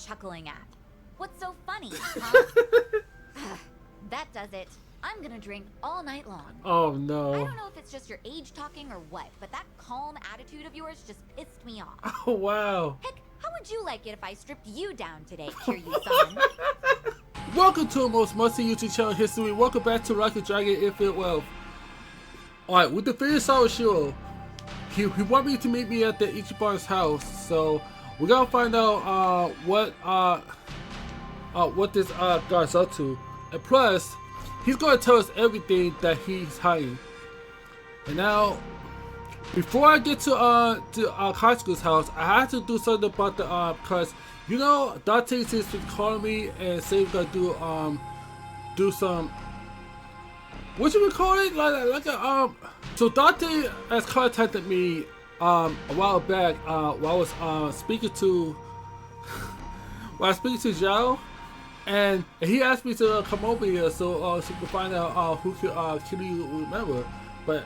chuckling at? What's so funny, huh? That does it. I'm gonna drink all night long. Oh no. I don't know if it's just your age talking or what, but that calm attitude of yours just pissed me off. Oh wow. Heck, how would you like it if I stripped you down today, Kiryu-san? Welcome to the most must-see YouTube channel in history. Welcome back to Rocket Dragon Infinite Wealth. Alright, with the finish our show, he wanted me to meet me at the Ichiban's house, so we gotta find out what this guy's up to. And plus, he's gonna tell us everything that he's hiding. And now, before I get to Katsuko's house, I have to do something about the because you know Date has been calling me and saying we're gonna do some, what you would call it, like a so Date has contacted me a while back while I was speaking to Zhao, and he asked me to come over here so we can find out who Kiryu remember, but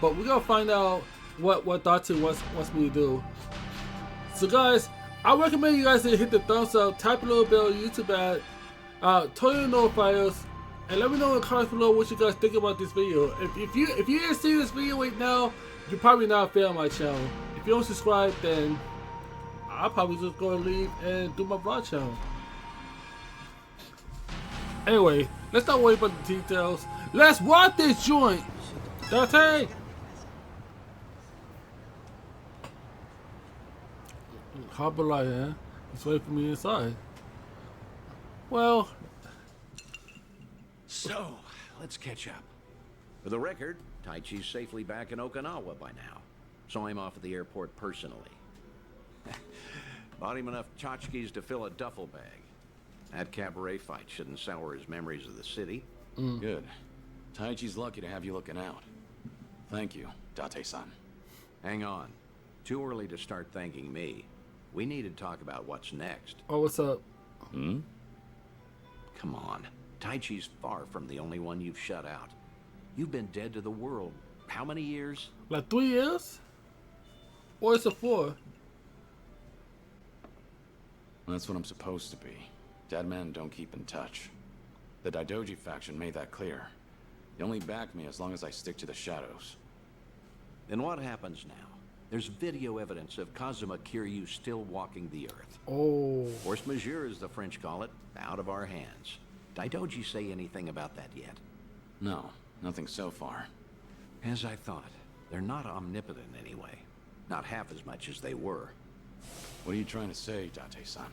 we're gonna find out what Date wants me to do. So guys, I recommend you guys to hit the thumbs up, tap a little bell on YouTube ad, turn on notifiers, and let me know in the comments below what you guys think about this video. If you didn't see this video right now, you're probably not a fan of my channel. If you don't subscribe, then I'll probably just go and leave and do my vlog channel. Anyway, let's not worry about the details. Let's watch this joint. Date. Harbor light, eh? He's waiting for me inside. Well. So, let's catch up. For the record, Taichi's safely back in Okinawa by now. Saw him off at the airport personally. Bought him enough tchotchkes to fill a duffel bag. That cabaret fight shouldn't sour his memories of the city. Good. Taichi's lucky to have you looking out. Thank you, Date-san. Hang on. Too early to start thanking me. We need to talk about what's next. Oh, what's up? Come on. Taichi's far from the only one you've shut out. You've been dead to the world. How many years? Like 3 years? Or is it 4? That's what I'm supposed to be. Dead men don't keep in touch. The Daidoji faction made that clear. They only back me as long as I stick to the shadows. Then what happens now? There's video evidence of Kazuma Kiryu still walking the earth. Oh. Force majeure, as the French call it, out of our hands. Daidoji say anything about that yet? No, nothing so far. As I thought. They're not omnipotent anyway. Not half as much as they were. What are you trying to say, Date-san?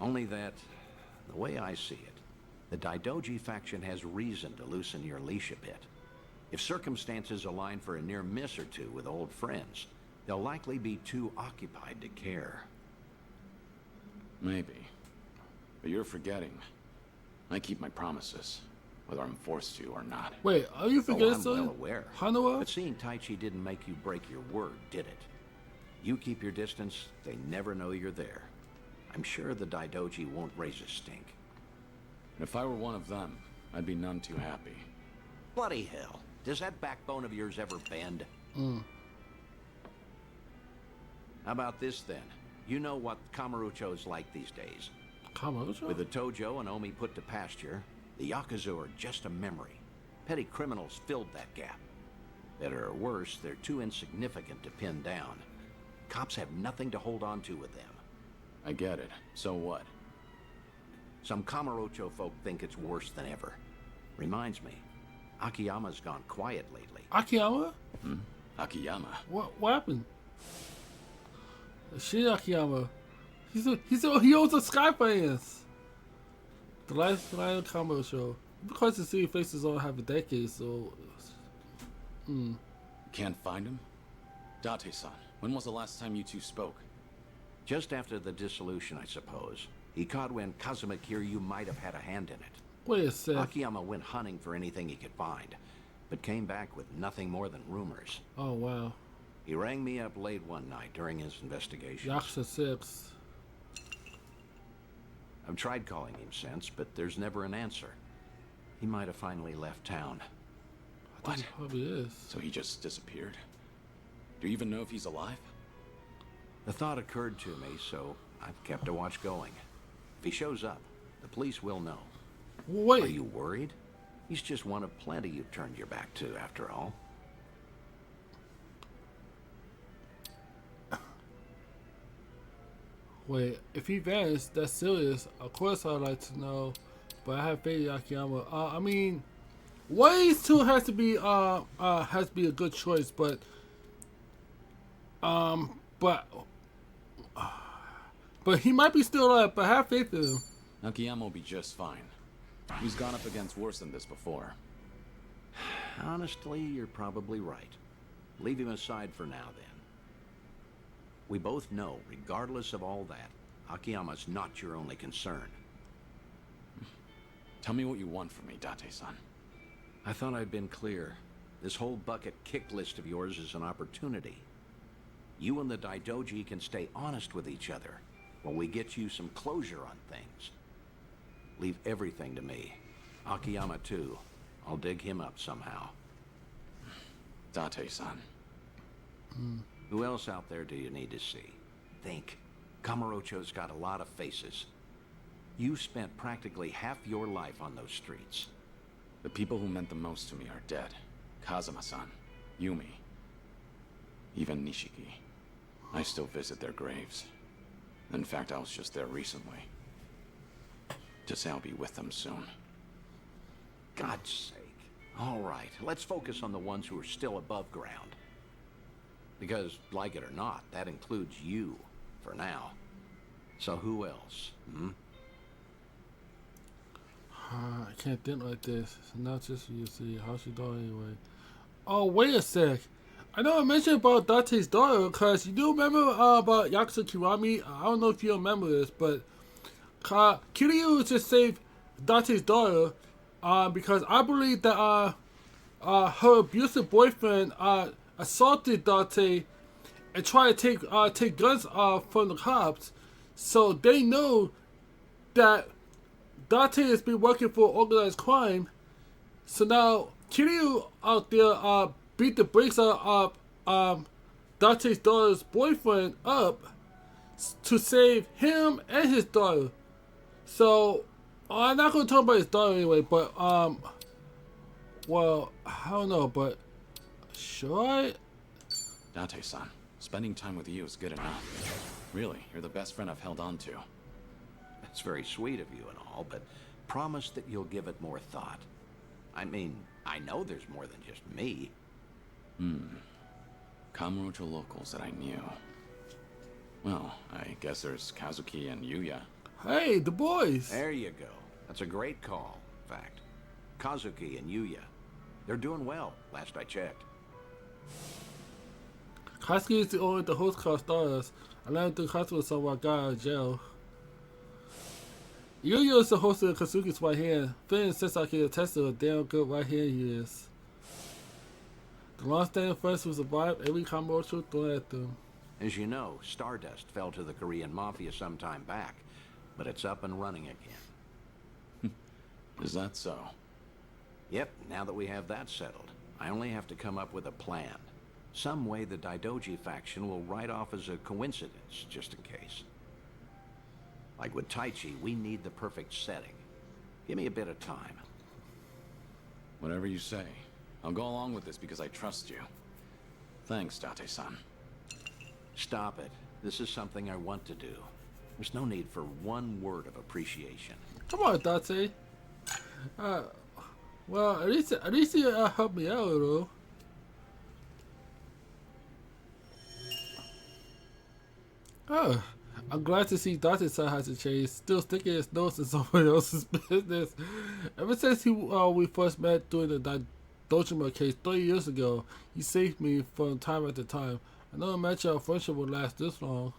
Only that, the way I see it, the Daidoji faction has reason to loosen your leash a bit. If circumstances align for a near miss or two with old friends, they'll likely be too occupied to care. Maybe. But you're forgetting. I keep my promises, whether I'm forced to or not. Wait, are you forgetting I'm something? well aware. Hanawa? But seeing Taichi didn't make you break your word, did it? You keep your distance, they never know you're there. I'm sure the Daidoji won't raise a stink. If I were one of them, I'd be none too happy. Bloody hell. Does that backbone of yours ever bend? How about this then? You know what Kamurocho's like these days. Kamurocho? With the Tojo and Omi put to pasture, the Yakuza are just a memory. Petty criminals filled that gap. Better or worse, they're too insignificant to pin down. Cops have nothing to hold on to with them. I get it. So what? Some Kamurocho folk think it's worse than ever. Reminds me, Akiyama's gone quiet lately. Akiyama? Akiyama? What happened? Shit, Akiyama. He owns the Sky Fans. The Lion Combo Show. Because the city faces all have a decade, so. You can't find him? Date-san, when was the last time you two spoke? Just after the dissolution, I suppose. He caught when Kazuma Kiryu might have had a hand in it. Wait a sec. Akiyama went hunting for anything he could find, but came back with nothing more than rumors. Oh, wow. He rang me up late one night during his investigation. Yaksha Sips. I've tried calling him since, but there's never an answer. He might have finally left town. I think he probably is. So he just disappeared? Do you even know if he's alive? The thought occurred to me, so I've kept a watch going. If he shows up, the police will know. Wait. Are you worried? He's just one of plenty you've turned your back to, after all. Wait, if he vanished, that's serious. Of course I'd like to know, but I have faith in Akiyama. I mean, Ways 2 has to be a good choice, but he might be still alive, but I have faith in him. Akiyama will be just fine. He's gone up against worse than this before. Honestly, you're probably right. Leave him aside for now, then. We both know, regardless of all that, Akiyama's not your only concern. Tell me what you want from me, Date-san. I thought I'd been clear. This whole bucket kick list of yours is an opportunity. You and the Daidoji can stay honest with each other while we get you some closure on things. Leave everything to me. Akiyama, too. I'll dig him up somehow. Date-san. Who else out there do you need to see? Think. Kamurocho's got a lot of faces. You spent practically half your life on those streets. The people who meant the most to me are dead. Kazuma-san, Yumi, even Nishiki. I still visit their graves. In fact, I was just there recently. To say I'll be with them soon. God's sake. All right, let's focus on the ones who are still above ground. Because, like it or not, that includes you, for now. So who else, I can't think like this. It's not just you see. How's she doing anyway? Oh, wait a sec. I know I mentioned about Date's daughter, because you do remember about Yakuza Kiwami? I don't know if you remember this, but Kiryu just saved Date's daughter because I believe that her abusive boyfriend assaulted Date and tried to take guns from the cops. So they know that Date has been working for organized crime. So now Kiryu out there beat the brakes out of Date's daughter's boyfriend up to save him and his daughter. So I'm not going to talk about his daughter anyway, but well, I don't know, but should I? Date-san, spending time with you is good enough. Really, you're the best friend I've held on to. That's very sweet of you and all, but promise that you'll give it more thought. I mean, I know there's more than just me. Kamurocho locals that I knew. Well, I guess there's Kazuki and Yuya. Hey, the boys. There you go. That's a great call, in fact. Kazuki and Yuya. They're doing well, last I checked. Kazuki is the owner of the host car stars. I learned through Kazuki someone got out of jail. Yuya is the host of Kazuki's right hand. Finn says I can attest to a damn good right hand he is. The long-standing friends who survived every Kamurocho thrown at them. As you know, Stardust fell to the Korean Mafia some time back, but it's up and running again. Is that so? Yep, now that we have that settled, I only have to come up with a plan. Some way the Daidoji faction will write off as a coincidence, just in case. Like with Taichi, we need the perfect setting. Give me a bit of time. Whatever you say. I'll go along with this because I trust you. Thanks, Date-san. Stop it. This is something I want to do. There's no need for one word of appreciation. Come on, Date. Well, at least you helped me out a little. Oh, I'm glad to see Date-san has a change. Still sticking his nose in someone else's business. Ever since we first met during the Dojima case 30 years ago, he saved me from time after time. I never imagined our friendship would last this long.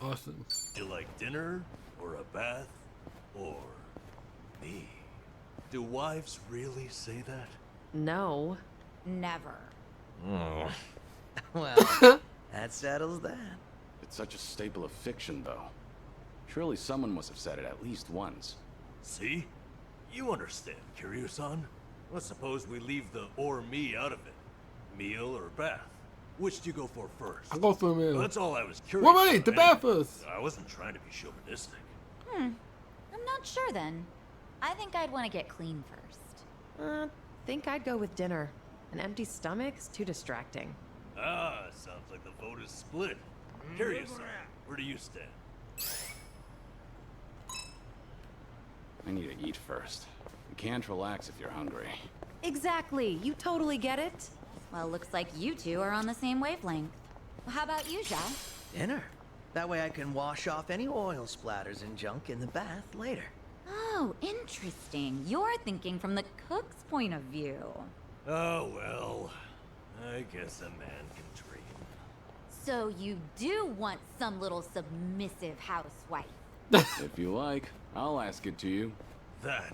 Awesome. You like dinner, or a bath, or me? Do wives really say that? No. Never. Well, that settles that. It's such a staple of fiction, though. Surely someone must have said it at least once. See? You understand, Kiryu-san. Let's suppose we leave the or me out of it. Meal or bath. Which do you go for first? I'll go for a Well, meal. that's all I was curious Wait, about the anyway. bath first. I wasn't trying to be chauvinistic. I'm not sure then. I think I'd want to get clean first. Think I'd go with dinner. An empty stomach's too distracting. Ah, sounds like the vote is split. Kiryu-san, where do you stand? I need to eat first. You can't relax if you're hungry. Exactly. You totally get it. Well, looks like you two are on the same wavelength. How about you, Zhao? Dinner. That way I can wash off any oil splatters and junk in the bath later. Oh, interesting. You're thinking from the cook's point of view. Oh, well, I guess a man can dream. So you do want some little submissive housewife. If you like, I'll ask it to you. That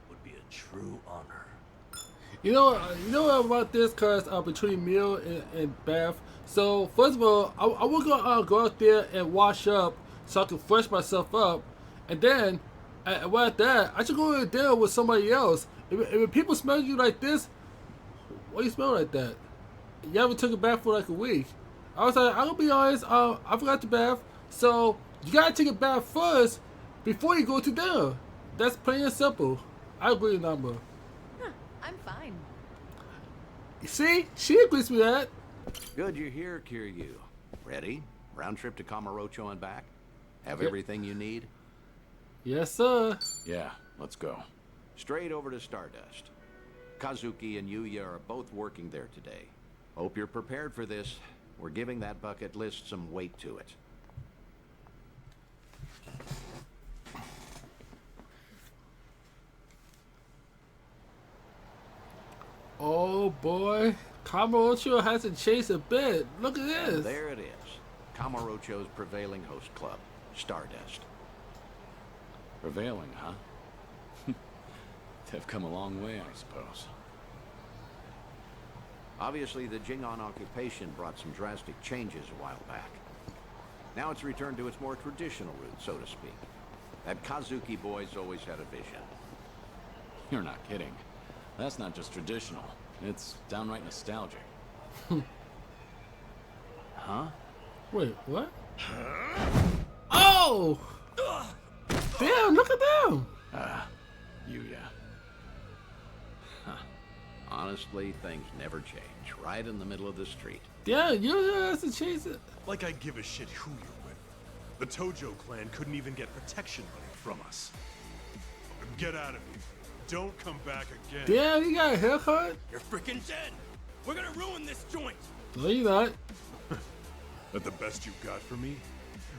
would be a true honor. You know about this? Cause between meal and bath. So first of all, I will go out there and wash up so I can fresh myself up, and then well, at that I should go to dinner with somebody else. If people smell you like this, why you smell like that? You haven't took a bath for like a week. I was like, I'm gonna be honest. I forgot to bath, so you gotta take a bath first before you go to dinner. That's plain and simple. I agree with Namba. I'm fine. See, she agrees with that. Good you're here, Kiryu. Ready? Round trip to Kamurocho and back? Have Yep. everything you need? Yes, sir. Yeah, let's go. Straight over to Stardust. Kazuki and Yuya are both working there today. Hope you're prepared for this. We're giving that bucket list some weight to it. Oh boy, Kamurocho hasn't changed a bit. Look at And this. there it is. Kamurocho's prevailing host club, Stardust. Prevailing, huh? They've come a long way, I suppose. Obviously, the Jingon occupation brought some drastic changes a while back. Now it's returned to its more traditional roots, so to speak. That Kazuki boy's always had a vision. You're not kidding. That's not just traditional. It's downright nostalgic. Huh? Wait, what? Oh! Damn, look at them. Yuya. Honestly, things never change. Right in the middle of the street. Damn, you hasn't changed it. Like I give a shit who you're with. The Tojo clan couldn't even get protection money from us. Get out of here. Don't come back again. Damn, you got a haircut? You're freaking dead! We're gonna ruin this joint! No, you not. But the best you got for me?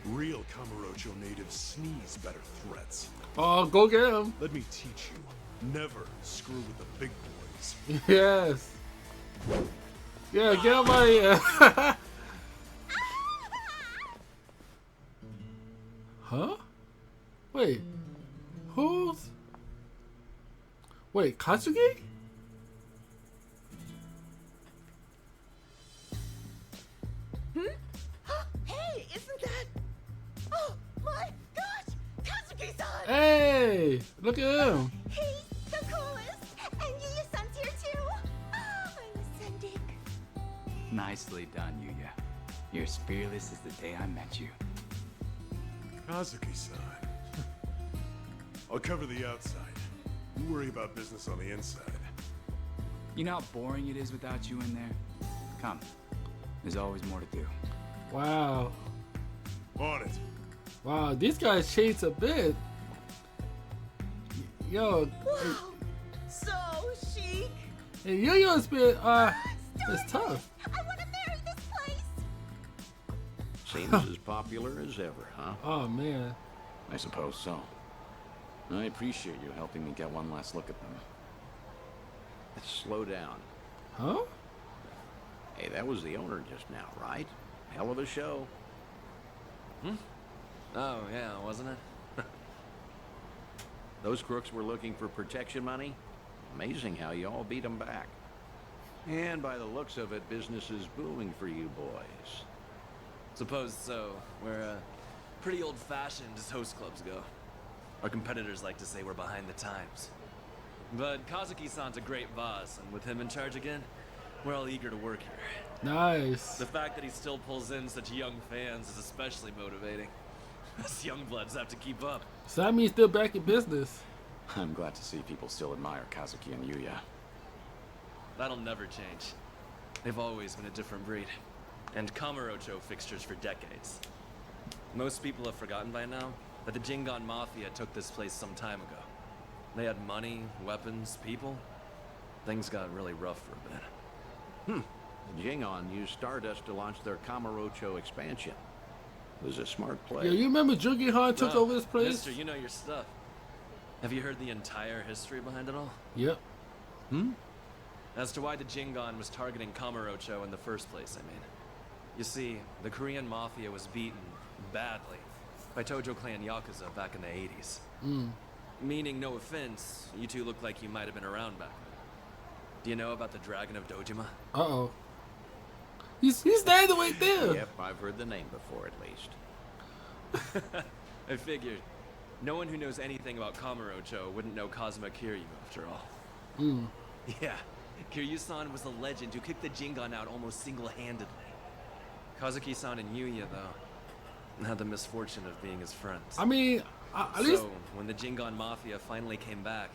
Real Kamurocho natives sneeze better threats. Oh, go get him. Let me teach you. Never screw with the big boys. Yes. Yeah, get out of here. Huh? Wait. Who's? Wait, Katsuki? Hey, isn't that? Oh my gosh, Kazuki-san! Hey, look at him. He's the coolest! And Yuya-san's here too! Oh, I'm ascending. Nicely done, Yuya. You're as fearless as the day I met you. Kazuki-san. I'll cover the outside. You worry about business on the inside. You know how boring it is without you in there? Come. There's always more to do. Wow. On it. Wow, these guys changed a bit. Yo, Wow, so chic. and Yo-Yo's been, it's tough. I want to marry this place! Seems as popular as ever, huh? Oh, man. I suppose so. I appreciate you helping me get one last look at them. Let's slow down. Huh? Hey, that was the owner just now, right? Hell of a show. Oh, yeah, wasn't it? Those crooks were looking for protection money. Amazing how you all beat them back. And by the looks of it, business is booming for you boys. Suppose so. We're pretty old-fashioned as host clubs go. Our competitors like to say we're behind the times. But Kazuki-san's a great boss, and with him in charge again, We're all eager to work here. Nice. The fact that he still pulls in such young fans is especially motivating. Us young bloods have to keep up. So that means still back in business. I'm glad to see people still admire Kazuki and Yuya. That'll never change. They've always been a different breed. And Kamurocho fixtures for decades. Most people have forgotten by now, but the Jingon Mafia took this place some time ago. They had money, weapons, people. Things got really rough for a bit. The Jingon used Stardust to launch their Kamurocho expansion. It was a smart play. Yeah, you remember Jungi Han took Oh, over this place? Mister, you know your stuff. Have you heard the entire history behind it all? Yep. As to why the Jingon was targeting Kamurocho in the first place, I mean. You see, the Korean Mafia was beaten, badly, by Tojo Clan Yakuza back in the 80s. Meaning, no offense, you two look like you might have been around back then. Do you know about the Dragon of Dojima? Uh-oh. He's standing right there. Yep, I've heard the name before at least. I figured. No one who knows anything about Kamurocho wouldn't know Kazuma Kiryu, after all. Yeah, Kiryu-san was a legend who kicked the Jingon out almost single-handedly. Kazuki-san and Yuya, though, had the misfortune of being his friends. I mean, at least... So, when the Jingon Mafia finally came back,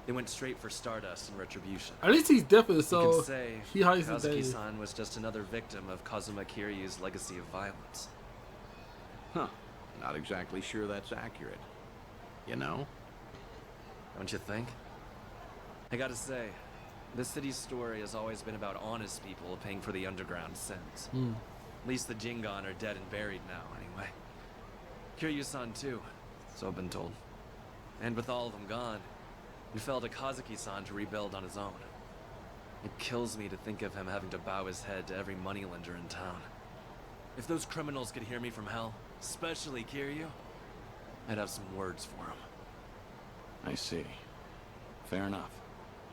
they went straight for Stardust and retribution. At least he's different, You so could say he hides his days. Kazuki-san was just another victim of Kazuma Kiryu's legacy of violence. Huh. Not exactly sure that's accurate. You know? Don't you think? I gotta say, this city's story has always been about honest people paying for the underground sins. At least the Jingon are dead and buried now, anyway. Kiryu-san too, so I've been told. And with all of them gone, it fell to Kazuki-san to rebuild on his own. It kills me to think of him having to bow his head to every moneylender in town. If those criminals could hear me from hell, especially Kiryu, I'd have some words for him. I see. Fair enough.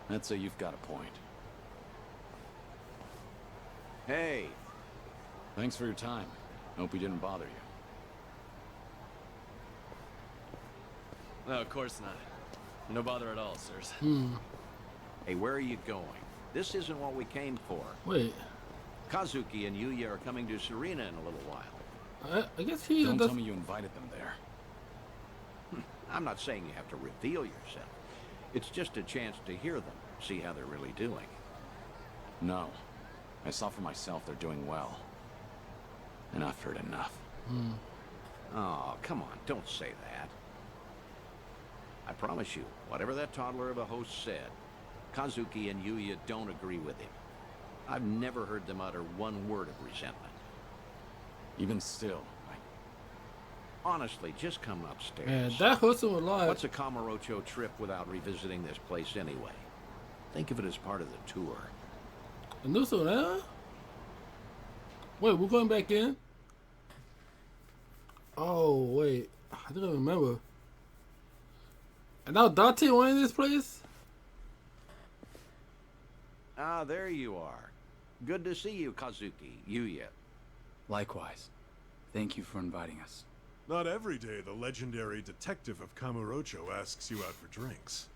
I'd say you've got a point. Hey, Thanks for your time. Hope we didn't bother you. No, of course not. No bother at all, sirs. hey, where are you going? This isn't what we came for. Wait. Kazuki and Yuya are coming to Serena in a little while. I guess he Don't does... tell me you invited them there. I'm not saying you have to reveal yourself. It's just a chance to hear them, see how they're really doing. No. I saw for myself they're doing well. And I've heard enough. Oh, come on, don't say that. I promise you, whatever that toddler of a host said, Kazuki and Yuya don't agree with him. I've never heard them utter one word of resentment. Even still, Honestly, just come upstairs. Man, that hurts him a lot. What's a Kamurocho trip without revisiting this place anyway? Think of it as part of the tour. A new one, huh? Wait, we're going back in? Oh, wait. I don't remember. And now Dante went in this place? Ah, there you are. Good to see you, Kazuki, Yuya. Likewise. Thank you for inviting us. Not every day the legendary detective of Kamurocho asks you out for drinks.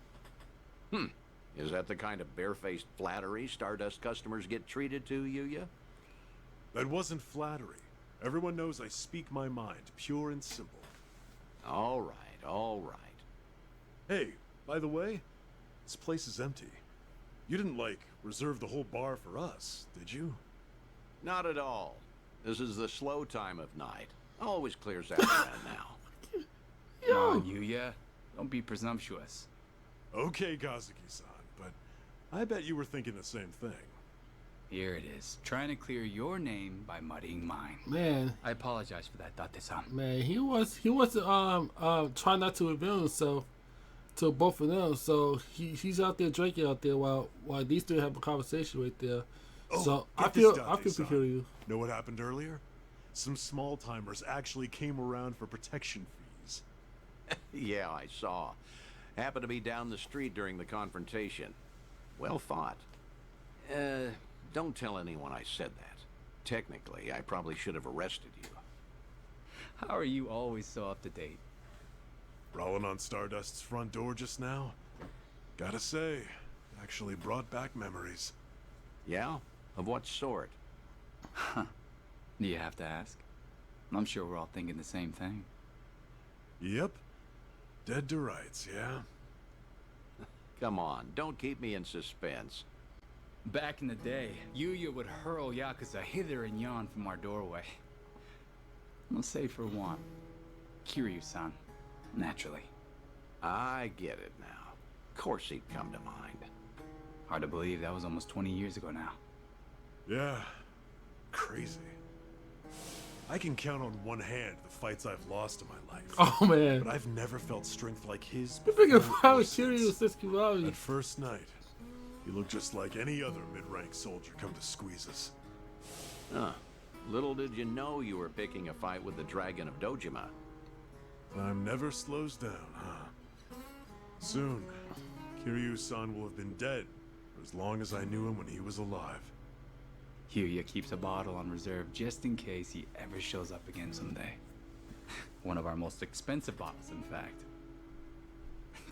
Is that the kind of barefaced flattery Stardust customers get treated to, Yuya? That wasn't flattery. Everyone knows I speak my mind, pure and simple. All right, all right. Hey, by the way, this place is empty. You didn't, like, reserve the whole bar for us, did you? Not at all. This is the slow time of night. Always clears out around now. Come on, Yuya. Don't be presumptuous. Okay, Kazuki-san, but I bet you were thinking the same thing. Here it is. Trying to clear your name by muddying mine. Man, I apologize for that, Date-san. man, he was trying not to reveal himself to both of them. So he's out there drinking out there while these three have a conversation right there. Oh, so I get feel this, Date-san. for you. Know what happened earlier? Some small-timers actually came around for protection fees. Yeah, I saw. Happened to be down the street during the confrontation. Well fought. Don't tell anyone I said that. Technically, I probably should have arrested you. How are you always so up to date? Brawling on Stardust's front door just now? Gotta say, actually brought back memories. Yeah? Of what sort? Do you have to ask? I'm sure we're all thinking the same thing. Yep. Dead to rights, yeah? Come on, don't keep me in suspense. Back in the day, Yuya would hurl Yakuza hither and yon from our doorway. Let's say for one, Kiryu-san, naturally. I get it now. Of course he'd come to mind. Hard to believe that was almost 20 years ago now. Yeah. Crazy. I can count on one hand the fights I've lost in my life. Oh man. But I've never felt strength like his. You think before about or Kiryu since. Sasuke. That first night, he looked just like any other mid-rank soldier come to squeeze us. Huh. Little did you know you were picking a fight with the Dragon of Dojima. Time never slows down, huh? Soon, Kiryu-san will have been dead for as long as I knew him when he was alive. Yuya keeps a bottle on reserve just in case he ever shows up again someday. One of our most expensive bottles, in fact.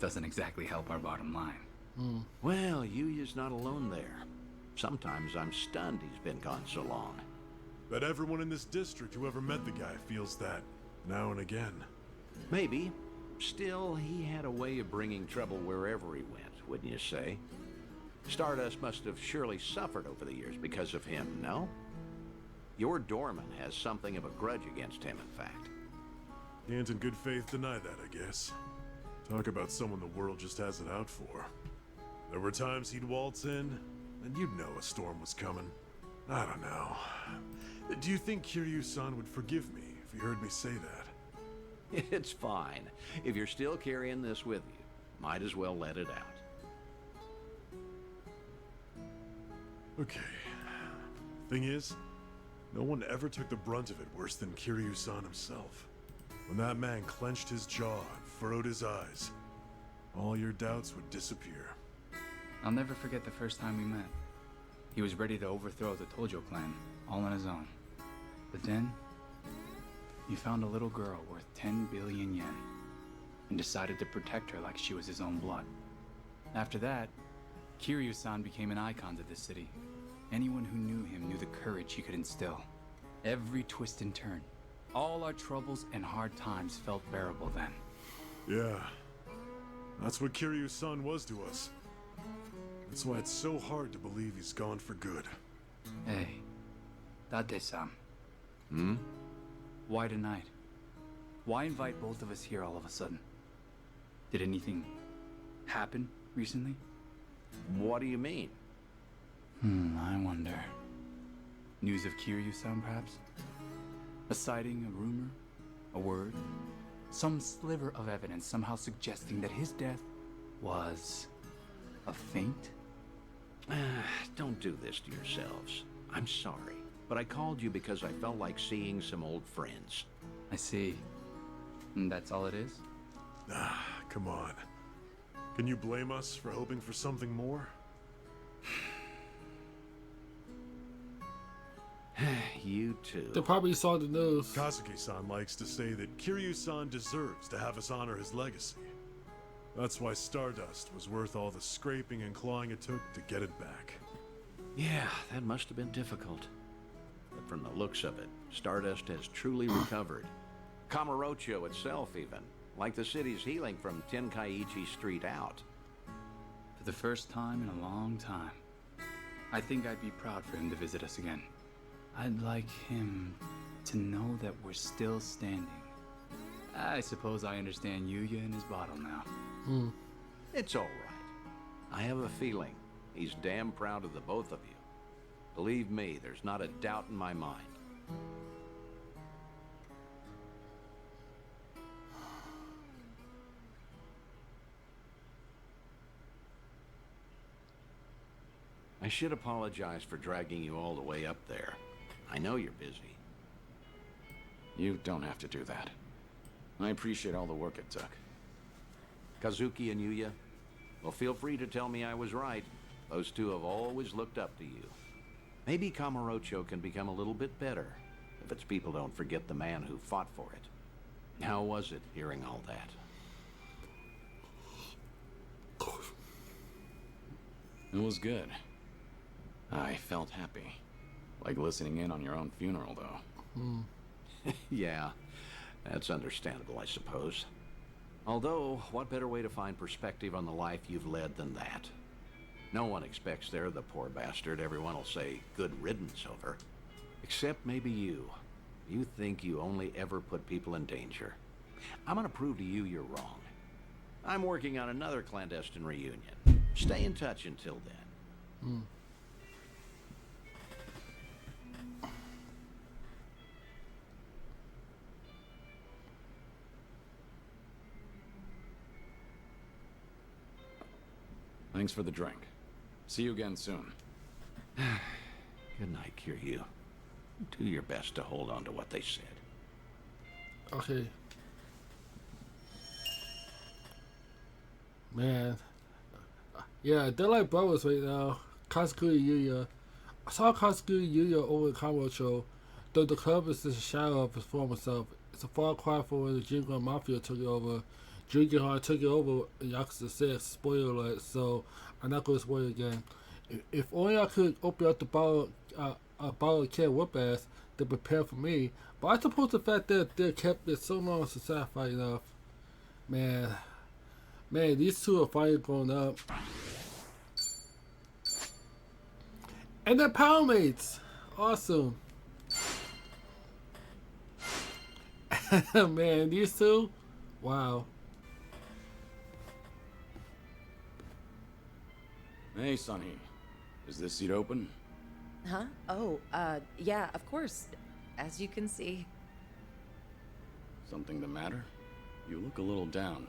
Doesn't exactly help our bottom line. Well, Yuya's not alone there. Sometimes I'm stunned he's been gone so long. Bet everyone in this district who ever met the guy feels that, now and again. Maybe. Still, he had a way of bringing trouble wherever he went, wouldn't you say? Stardust must have surely suffered over the years because of him, no? Your doorman has something of a grudge against him, in fact. Can't in good faith deny that, I guess. Talk about someone the world just has it out for. There were times he'd waltz in, and you'd know a storm was coming. I don't know. Do you think Kiryu-san would forgive me if he heard me say that? It's fine. If you're still carrying this with you, might as well let it out. Okay. Thing is, no one ever took the brunt of it worse than Kiryu-san himself. When that man clenched his jaw and furrowed his eyes, all your doubts would disappear. I'll never forget the first time we met. He was ready to overthrow the Tojo clan, all on his own. But then, he found a little girl worth 10 billion yen, and decided to protect her like she was his own blood. After that, Kiryu-san became an icon to this city. Anyone who knew him knew the courage he could instill. Every twist and turn, all our troubles and hard times felt bearable then. Yeah. That's what Kiryu-san was to us. That's why it's so hard to believe he's gone for good. Hey, Date-san. Hmm? Why tonight? Why invite both of us here all of a sudden? Did anything happen recently? What do you mean? I wonder. News of Kiryu-san, perhaps? A sighting, a rumor, a word? Some sliver of evidence somehow suggesting that his death was a feint? Don't do this to yourselves. I'm sorry, but I called you because I felt like seeing some old friends. I see. And that's all it is? Come on. Can you blame us for hoping for something more? You too. They probably saw the news. Kazuki-san likes to say that Kiryu-san deserves to have us honor his legacy. That's why Stardust was worth all the scraping and clawing it took to get it back. Yeah, that must have been difficult. But from the looks of it, Stardust has truly recovered. Kamurocho itself even, like the city's healing from Tenkaichi Street out. For the first time in a long time. I think I'd be proud for him to visit us again. I'd like him to know that we're still standing. I suppose I understand Yuya and his bottle now. It's all right. I have a feeling he's damn proud of the both of you. Believe me, there's not a doubt in my mind. I should apologize for dragging you all the way up there. I know you're busy. You don't have to do that. I appreciate all the work it took. Kazuki and Yuya, well, feel free to tell me I was right. Those two have always looked up to you. Maybe Kamurocho can become a little bit better if its people don't forget the man who fought for it. How was it hearing all that? It was good. I felt happy. Like listening in on your own funeral, though. Yeah, that's understandable, I suppose. Although, what better way to find perspective on the life you've led than that? No one expects they're the poor bastard everyone will say good riddance over. Except maybe you. You think you only ever put people in danger. I'm gonna prove to you you're wrong. I'm working on another clandestine reunion. Stay in touch until then. Thanks for the drink. See you again soon. Good night, Kiryu. Do your best to hold on to what they said. Okay. Man. Yeah, they're like brothers right now. Kazuku and Yuya. I saw Kazuku and Yuya over at Kamurocho, though the club is just a shadow of his former self. It's a far cry from when the Jingo Mafia took it over. Jingo took it over in Yakuza 6. Spoiler alert, so I'm not going to spoil it again. If only I could open up the bottle of can whip ass to prepare for me. But I suppose the fact that they kept it so long to satisfy enough. Man, these two are finally grown up. And they're pal mates. Awesome. Man, these two? Wow. Hey, Seonhee. Is this seat open? Huh? Oh, yeah, of course. As you can see. Something the matter? You look a little down.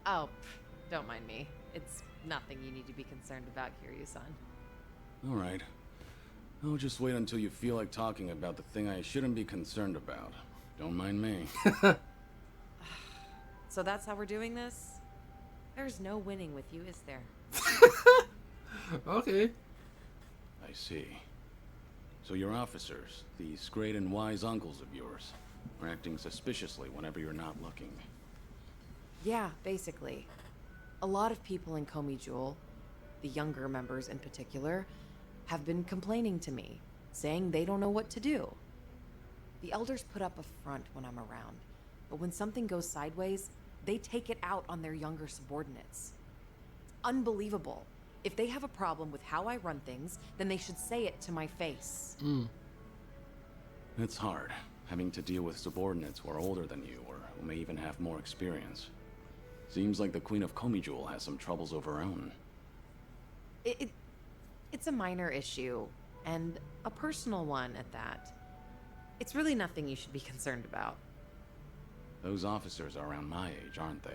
Oh, don't mind me. It's nothing you need to be concerned about, Kiryu-san. All right. I'll just wait until you feel like talking about the thing I shouldn't be concerned about. Don't mind me. So that's how we're doing this? There's no winning with you, is there? Okay. I see. So your officers, these great and wise uncles of yours, are acting suspiciously whenever you're not looking. Yeah, basically. A lot of people in Komi Jewel, the younger members in particular, have been complaining to me, saying they don't know what to do. The elders put up a front when I'm around, but when something goes sideways, they take it out on their younger subordinates. It's unbelievable. If they have a problem with how I run things, then they should say it to my face. It's hard, having to deal with subordinates who are older than you, or who may even have more experience. Seems like the Queen of Komi Jewel has some troubles of her own. It's a minor issue, and a personal one at that. It's really nothing you should be concerned about. Those officers are around my age, aren't they?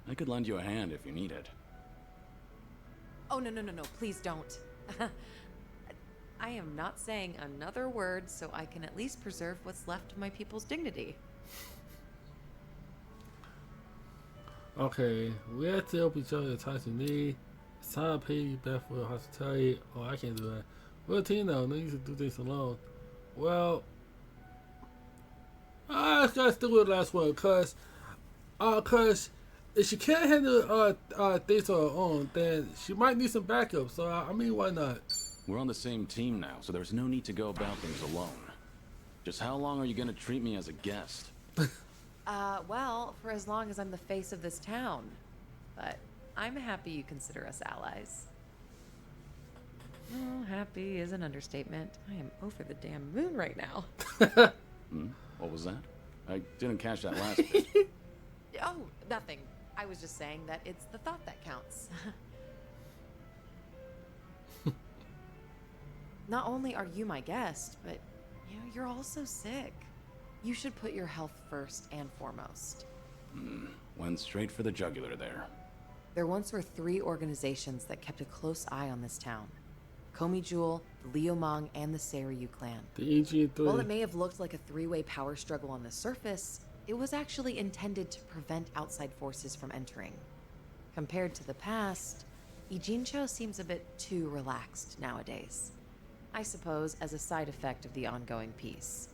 I could lend you a hand if you need it. Oh, no, please don't. I am not saying another word so I can at least preserve what's left of my people's dignity. Okay, we have to help each other at times we need. It's time to pay you back for your hospitality. Oh, I can't do that. We're a team now. No need to do things alone. Well, I gotta stick with the last one, cause if she can't handle things on her own, then she might need some backup. So I mean, why not? We're on the same team now, so there's no need to go about things alone. Just how long are you gonna treat me as a guest? Well, for as long as I'm the face of this town. But I'm happy you consider us allies. Oh, happy is an understatement. I am over the damn moon right now. What was that? I didn't catch that last bit. Oh, nothing. I was just saying that it's the thought that counts. Not only are you my guest, but you're also sick. You should put your health first and foremost. Went straight for the jugular there. There once were 3 organizations that kept a close eye on this town. Komi Jewel, the Liumang, and the Seiryu clan. The EG3. While it may have looked like a 3-way power struggle on the surface, it was actually intended to prevent outside forces from entering. Compared to the past, Ijincho seems a bit too relaxed nowadays. I suppose as a side effect of the ongoing peace.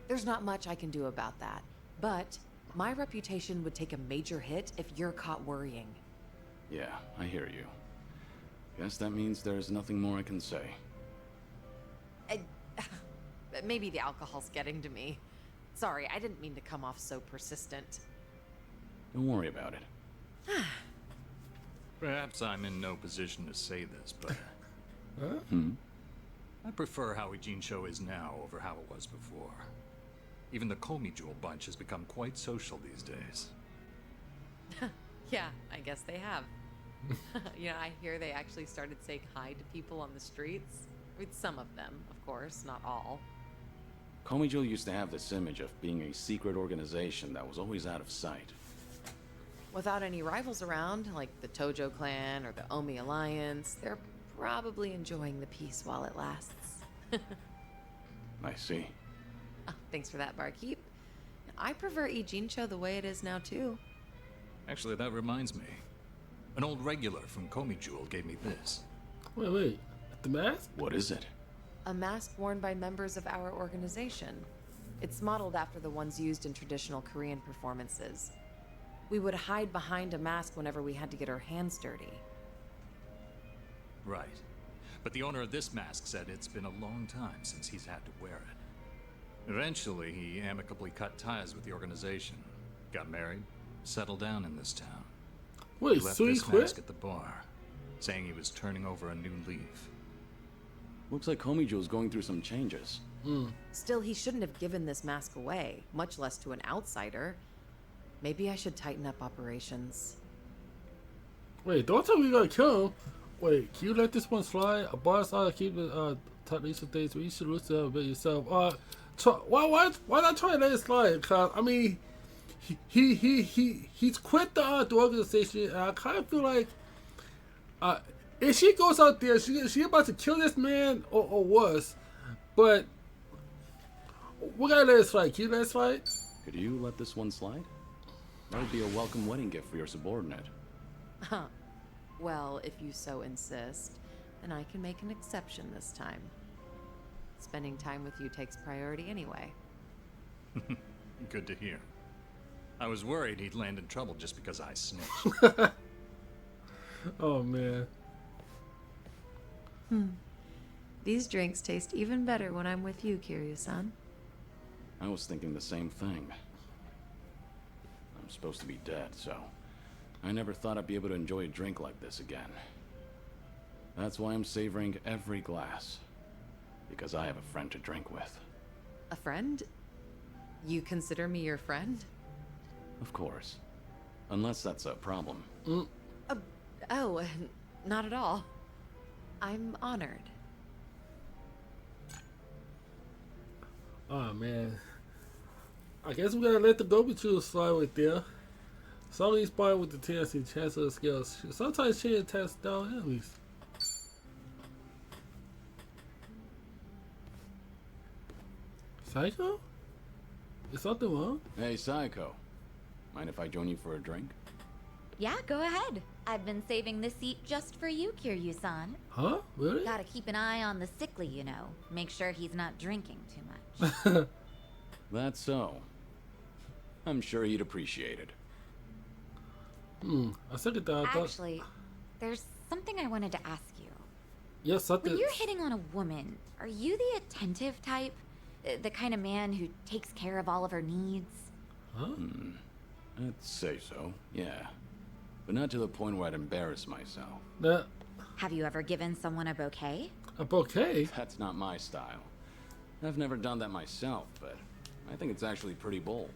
There's not much I can do about that, but my reputation would take a major hit if you're caught worrying. Yeah, I hear you. Guess that means there's nothing more I can say. Maybe the alcohol's getting to me. Sorry, I didn't mean to come off so persistent. Don't worry about it. Perhaps I'm in no position to say this, but I prefer how Ijincho is now over how it was before. Even the Komi Jewel bunch has become quite social these days. Yeah, I guess they have. I hear they actually started saying hi to people on the streets. With some of them, of course, not all. Komijo used to have this image of being a secret organization that was always out of sight. Without any rivals around, like the Tojo clan or the Omi Alliance, they're probably enjoying the peace while it lasts. I see. Oh, thanks for that, barkeep. I prefer Ijincho the way it is now, too. Actually, that reminds me. An old regular from Komi Jewel gave me this. Wait. The mask? What is it? A mask worn by members of our organization. It's modeled after the ones used in traditional Korean performances. We would hide behind a mask whenever we had to get our hands dirty. Right. But the owner of this mask said it's been a long time since he's had to wear it. Eventually, he amicably cut ties with the organization, got married, settled down in this town. Wait, He left so he this quit? mask at the bar, saying he was turning over a new leaf. Looks like Komijo's going through some changes. Still, he shouldn't have given this mask away, much less to an outsider. Maybe I should tighten up operations. Wait, don't tell me you're gonna kill him. Wait, can you let this one slide? A boss ought to keep it tight these days, but you should lose it a bit yourself. Why not try to let it slide? Cause I mean, he's quit the organization, and I kind of feel like if she goes out there, she about to kill this man or worse. But we gotta let it slide. Can you let it slide? Could you let this one slide? That would be a welcome wedding gift for your subordinate. Well, if you so insist, then I can make an exception this time. Spending time with you takes priority anyway. Good to hear. I was worried he'd land in trouble just because I snitched. Oh man. These drinks taste even better when I'm with you, Kiryu-san. I was thinking the same thing. I'm supposed to be dead, so I never thought I'd be able to enjoy a drink like this again. That's why I'm savoring every glass. Because I have a friend to drink with. A friend? You consider me your friend? Of course. Unless that's a problem. Oh, not at all. I'm honored. Oh man. I guess we gotta let the Gobichu slide right there. Some of these part with the tendency chance of the skills. Sometimes she attacks down enemies. Seiko? Is something wrong? Hey, Seiko. Mind if I join you for a drink? Yeah, go ahead. I've been saving this seat just for you, Kiryu-san. Huh? Really? Gotta keep an eye on the sickly, you know. Make sure he's not drinking too much. That's so. I'm sure he'd appreciate it. I second that. I thought. Actually, there's something I wanted to ask you. Yes, something. When you're hitting on a woman, are you the attentive type? The kind of man who takes care of all of her needs? Huh? I'd say so, yeah. But not to the point where I'd embarrass myself. That Have you ever given someone a bouquet? a bouquet? That's not my style. I've never done that myself, but I think it's actually pretty bold.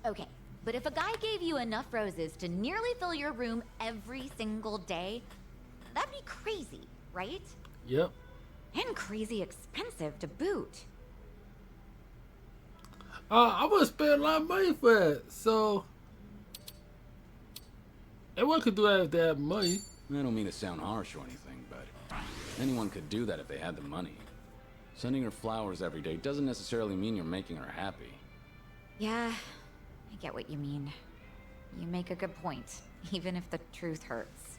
Okay, but if a guy gave you enough roses to nearly fill your room every single day, that'd be crazy, right? Yep. And crazy expensive to boot. I would spend a lot of money for that. So everyone could do that if they had money. I don't mean to sound harsh or anything, but anyone could do that if they had the money. Sending her flowers every day doesn't necessarily mean you're making her happy. Yeah, I get what you mean. You make a good point, even if the truth hurts.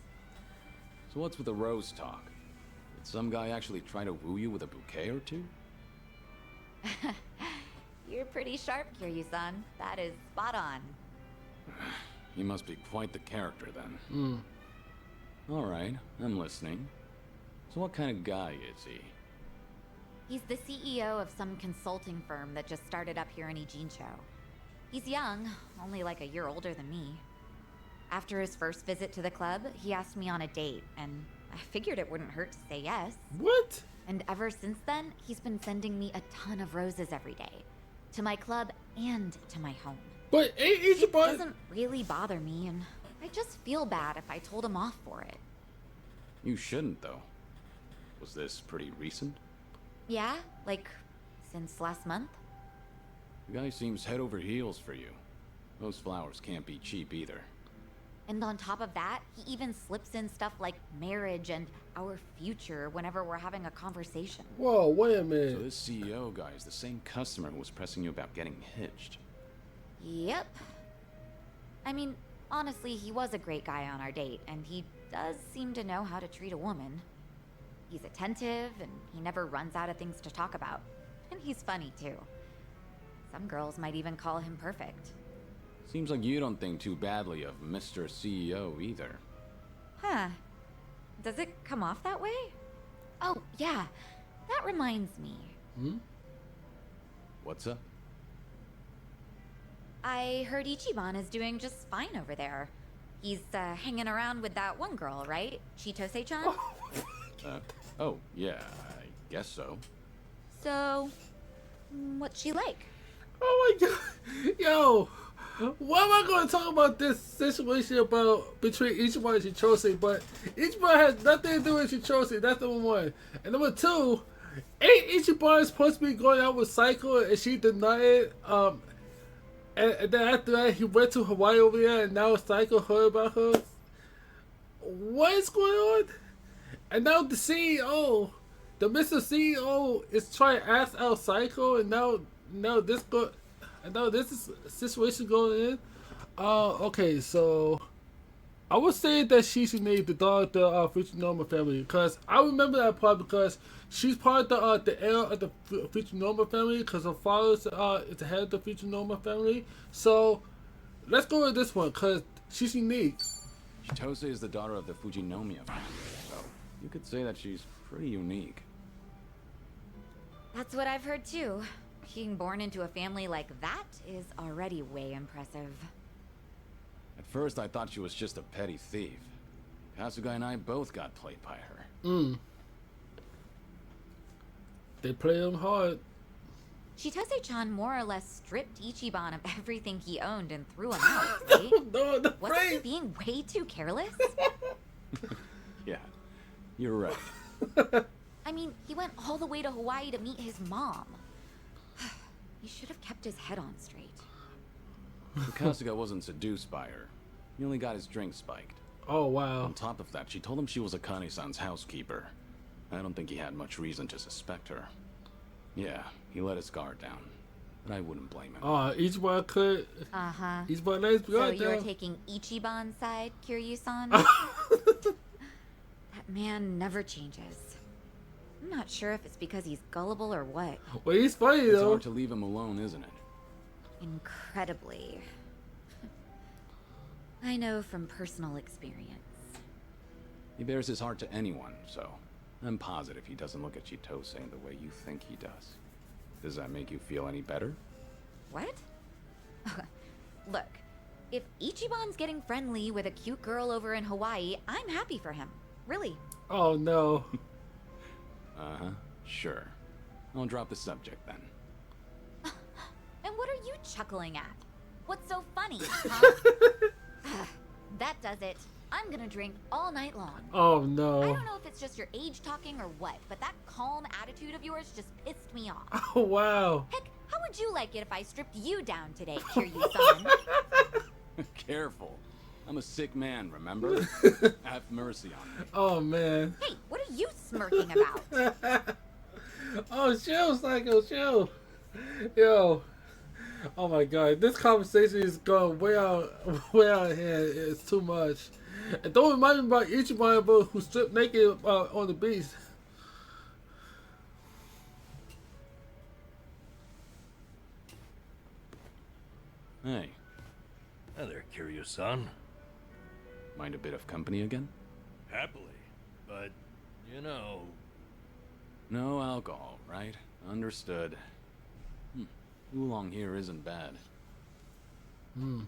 So what's with the rose talk? Did some guy actually try to woo you with a bouquet or two? You're pretty sharp, Kiryu-san. That is spot on. He must be quite the character then. Alright, I'm listening. So what kind of guy is he? He's the CEO of some consulting firm that just started up here in Ijincho. He's young, only like a year older than me. After his first visit to the club, he asked me on a date, and I figured it wouldn't hurt to say yes. What? And ever since then, he's been sending me a ton of roses every day. To my club and to my home. But ain't It Ichiban... doesn't really bother me, and I just feel bad if I told him off for it. You shouldn't, though. Was this pretty recent? Yeah, like, since last month? The guy seems head over heels for you. Those flowers can't be cheap either. And on top of that, he even slips in stuff like marriage and our future whenever we're having a conversation. Whoa, wait a So minute. this CEO guy is the same customer who was pressing you about getting hitched. Yep. I mean, honestly, he was a great guy on our date, and he does seem to know how to treat a woman. He's attentive, and he never runs out of things to talk about. And he's funny, too. Some girls might even call him perfect. Seems like you don't think too badly of Mr. CEO either. Huh. Does it come off that way? Oh, yeah. That reminds me. Hmm? What's up? I heard Ichiban is doing just fine over there. He's hanging around with that one girl, right? Chitose-chan? Oh, yeah, I guess so. So, what's she like? Oh my god. Yo. Why am I going to talk about this situation about between Ichiban and Chitose? But Ichiban has nothing to do with Chitose. That's number one. And number two, ain't Ichiban supposed to be going out with Seiko and she denied it? And then after that, he went to Hawaii over there, and now Seiko heard about her. What is going on? And now the CEO, the Mr. CEO, is trying to ask out Seiko, and now this is a situation going in. Okay, so I would say that she's unique, the daughter of the Fujinomya family, because I remember that part because she's part of the heir of the Fujinomya family, because her father is the head of the Fujinomya family. So let's go with this one, because she's unique. Chitose is the daughter of the Fujinomya family, so you could say that she's pretty unique. That's what I've heard too. Being born into a family like that is already way impressive. At first, I thought she was just a petty thief. Kasuga and I both got played by her. They play him hard. Chitose-chan more or less stripped Ichiban of everything he owned and threw him out, right? No, the Wasn't he phrase. being way too careless? Yeah, you're right. I mean, he went all the way to Hawaii to meet his mom. He should have kept his head on straight. Kasuga wasn't seduced by her. He only got his drink spiked. Oh, wow. On top of that, she told him she was Akane-san's housekeeper. I don't think he had much reason to suspect her. Yeah, he let his guard down. But I wouldn't blame him. Ichiban could. Uh-huh. Ichiban let his So guard you're down. taking Ichiban's side, Kiryu-san? That man never changes. I'm not sure if it's because he's gullible or what. Well, he's funny, It's though. hard to leave him alone, isn't it? Incredibly. I know from personal experience. He bears his heart to anyone, so I'm positive he doesn't look at Chitose the way you think he does. Does that make you feel any better? What? Look, if Ichiban's getting friendly with a cute girl over in Hawaii, I'm happy for him. Really. Oh, no. Uh-huh, sure. I'll drop the subject then. And what are you chuckling at? What's so funny, huh? That does it. I'm gonna drink all night long. Oh, I no. don't know if it's just your age talking or what, but that calm attitude of yours just pissed me off. Oh, wow. Heck, how would you like it if I stripped you down today, Kiryu-san? Careful. I'm a sick man, remember? Have mercy on me. Oh, man. Hey, what are you smirking about? Oh, chill, Psycho, chill. Yo. Oh, my God. This conversation is going way out of hand. It's too much. And don't remind me about Ichiban who stripped naked on the beach. Hey, Hi there, Kiryu-san. mind a bit of company again? Happily. But, you know... No alcohol, right? Understood. Oolong here isn't bad. You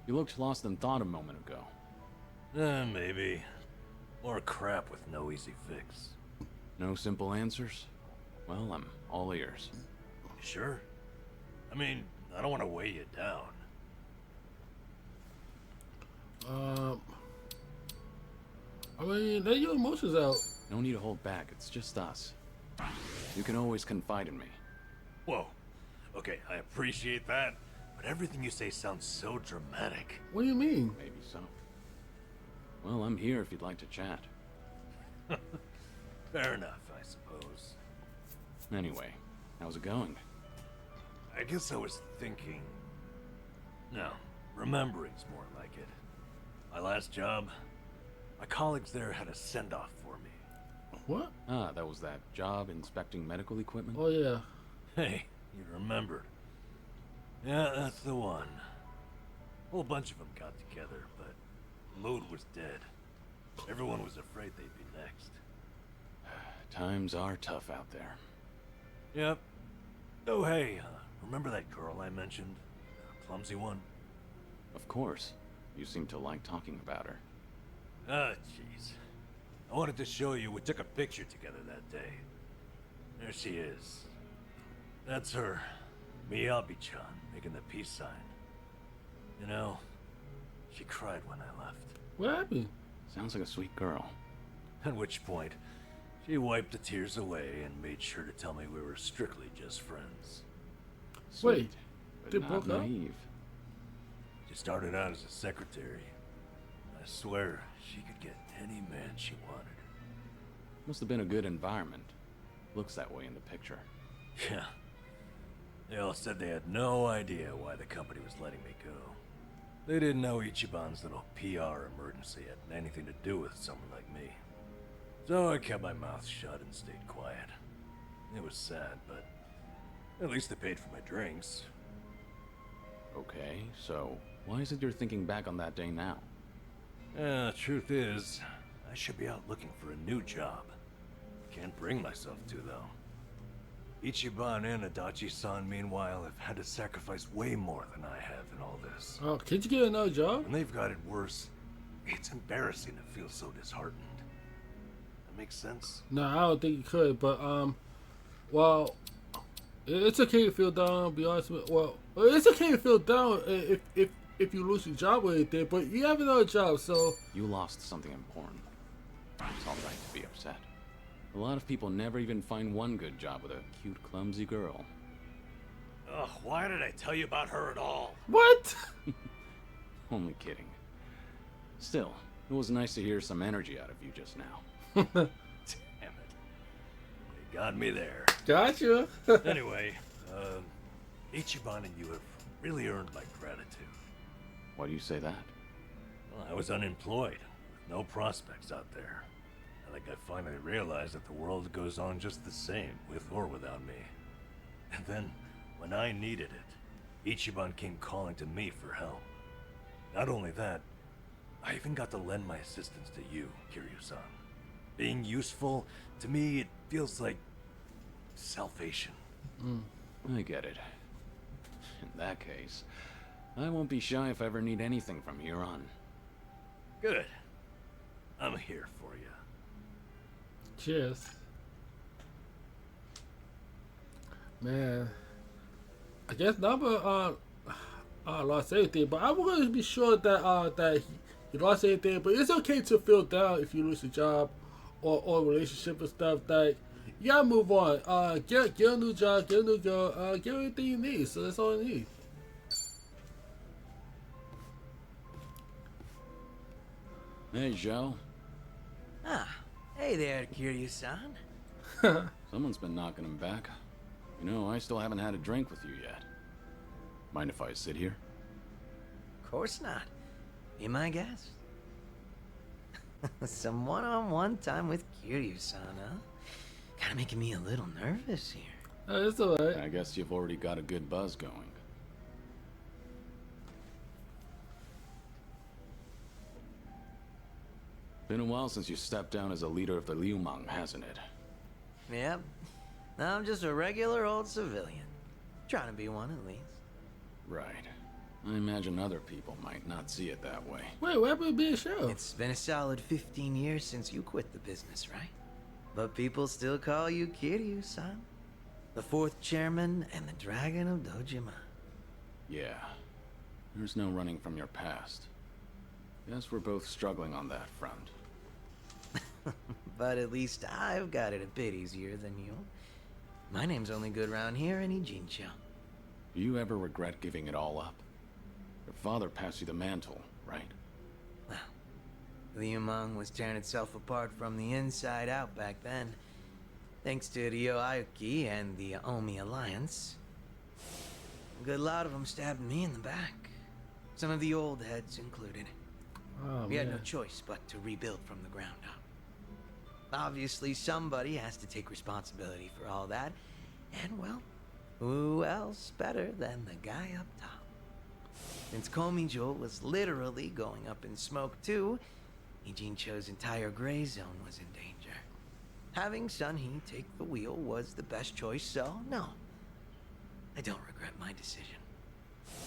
looked lost in thought a moment ago. Maybe. More crap with no easy fix. No simple answers? Well, I'm all ears. Sure? I mean, I don't want to weigh you down. I mean, let your emotions out. No need to hold back, it's just us. You can always confide in me. Whoa. Okay, I appreciate that, but everything you say sounds so dramatic. What do you mean? Maybe so. Well, I'm here if you'd like to chat. Fair enough, I suppose. Anyway, how's it going? I guess I was thinking... No, remembering's more like it. My last job, my colleagues there had a send-off for me. What? Ah, that was that job inspecting medical equipment? Oh, yeah. Hey, you remembered. Yeah, that's the one. A whole bunch of them got together, but the mood was dead. Everyone was afraid they'd be next. Times are tough out there. Yep. Oh, hey, remember that girl I mentioned? The clumsy one? Of course. You seem to like talking about her. Ah, jeez. I wanted to show you we took a picture together that day. There she is. That's her. Miyabi-chan, making the peace sign. You know, she cried when I left. What happened? Sounds like a sweet girl. At which point, she wiped the tears away and made sure to tell me we were strictly just friends. Sweet, Wait, but they not broke up? naive. She started out as a secretary. I swear, she could get any man she wanted. Must have been a good environment. Looks that way in the picture. Yeah. They all said they had no idea why the company was letting me go. They didn't know Ichiban's little PR emergency had anything to do with someone like me. So I kept my mouth shut and stayed quiet. It was sad, but at least they paid for my drinks. Okay, so why is it you're thinking back on that day now? Truth is, I should be out looking for a new job. Can't bring myself to, though. Ichiban and Adachi-san, meanwhile, have had to sacrifice way more than I have in all this. Oh, can't you get another job? And they've got it worse. It's embarrassing to feel so disheartened. That makes sense? No, I don't think you could, but, well, it's okay to feel down, I'll be honest with you. Well, it's okay to feel down if you lose your job or anything, but you have another job, so... You lost something important. It's alright to be upset. A lot of people never even find one good job with a cute, clumsy girl. Ugh, why did I tell you about her at all? What? Only kidding. Still, it was nice to hear some energy out of you just now. Damn it. They got me there. Gotcha. Anyway, Ichiban and you have really earned my gratitude. Why do you say that? Well, I was unemployed, with no prospects out there. I think I finally realized that the world goes on just the same, with or without me. And then, when I needed it, Ichiban came calling to me for help. Not only that, I even got to lend my assistance to you, Kiryu-san. Being useful, to me, it feels like salvation. I get it. In that case, I won't be shy if I ever need anything from here on. Good. I'm here for you. Cheers. Man, I guess Namba lost everything, but I want to be sure that he lost everything. But it's okay to feel down if you lose a job or relationship and stuff. That you gotta move on. Get a new job, get a new girl, get everything you need. So that's all you need. Hey, Zhao. Ah, hey there, Kiryu-san. Someone's been knocking him back. You know, I still haven't had a drink with you yet. Mind if I sit here? Of course not. Be my guest. Some one-on-one time with Kiryu-san, huh? Kinda making me a little nervous here. It's alright. I guess you've already got a good buzz going. Been a while since you stepped down as a leader of the Liumang, hasn't it? Yep. Now I'm just a regular old civilian. Trying to be one at least. Right. I imagine other people might not see it that way. Wait, what happened to being a sheriff? It's been a solid 15 years since you quit the business, right? But people still call you Kiryu-san. The fourth chairman and the Dragon of Dojima. Yeah. There's no running from your past. Guess we're both struggling on that front. But at least I've got it a bit easier than you. My name's only good round here in Ijincho. Do you ever regret giving it all up? Your father passed you the mantle, right? Well, Liumang was tearing itself apart from the inside out back then. Thanks to Ryo Aoki and the Omi Alliance. A good lot of them stabbed me in the back. Some of the old heads included. Oh, We had no man. choice but to rebuild from the ground up. Obviously, somebody has to take responsibility for all that. And, well, who else better than the guy up top? Since Komijo was literally going up in smoke, too, Ijincho's entire gray zone was in danger. Having Seonhee take the wheel was the best choice, so no. I don't regret my decision.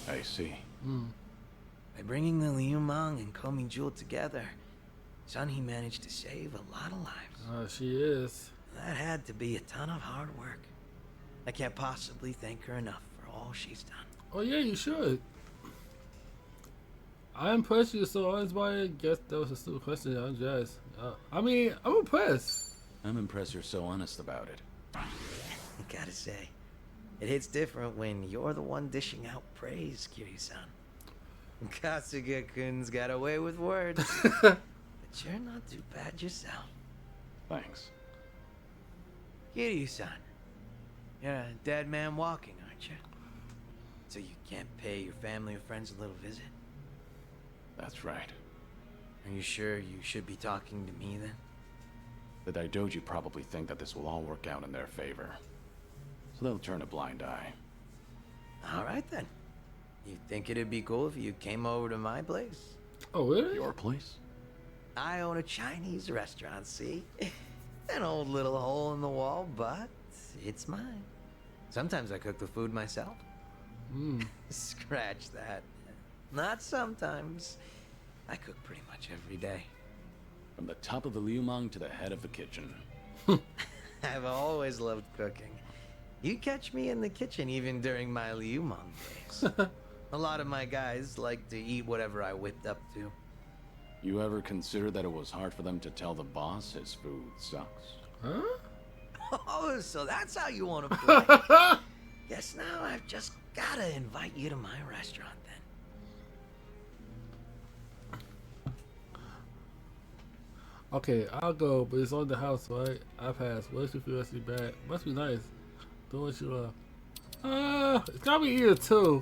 I see. By bringing the Liumang and Komijo together, Seonhee managed to save a lot of lives. She is. That had to be a ton of hard work. I can't possibly thank her enough for all she's done. Oh yeah, you should. I impressed you, so that's why I guess that was a stupid question. I'm just. I mean, I'm impressed. I'm impressed you're so honest about it. Gotta say, it hits different when you're the one dishing out praise, Kiryu-san. Kasuga-kun's got away with words. But you're not too bad yourself. Thanks. Kiryu-san, you're a dead man walking, aren't you? So you can't pay your family or friends a little visit? That's right. Are you sure you should be talking to me then? The Daidoji probably think that this will all work out in their favor. So they'll turn a blind eye. Alright then. You think it'd be cool if you came over to my place? Oh really? Your place? I own a Chinese restaurant, see? An old little hole in the wall, but it's mine. Sometimes I cook the food myself. Scratch that. Not sometimes. I cook pretty much every day. From the top of the Liumang to the head of the kitchen. I've always loved cooking. You catch me in the kitchen even during my Liumang days. A lot of my guys like to eat whatever I whipped up to. You ever consider that it was hard for them to tell the boss his food sucks? Huh? Oh, so that's how you want to play. Guess now I've just gotta invite you to my restaurant then. Okay, I'll go, but it's on the house, right? I pass. What if you feel actually bad? Must be nice. Do what you it's gotta be either two.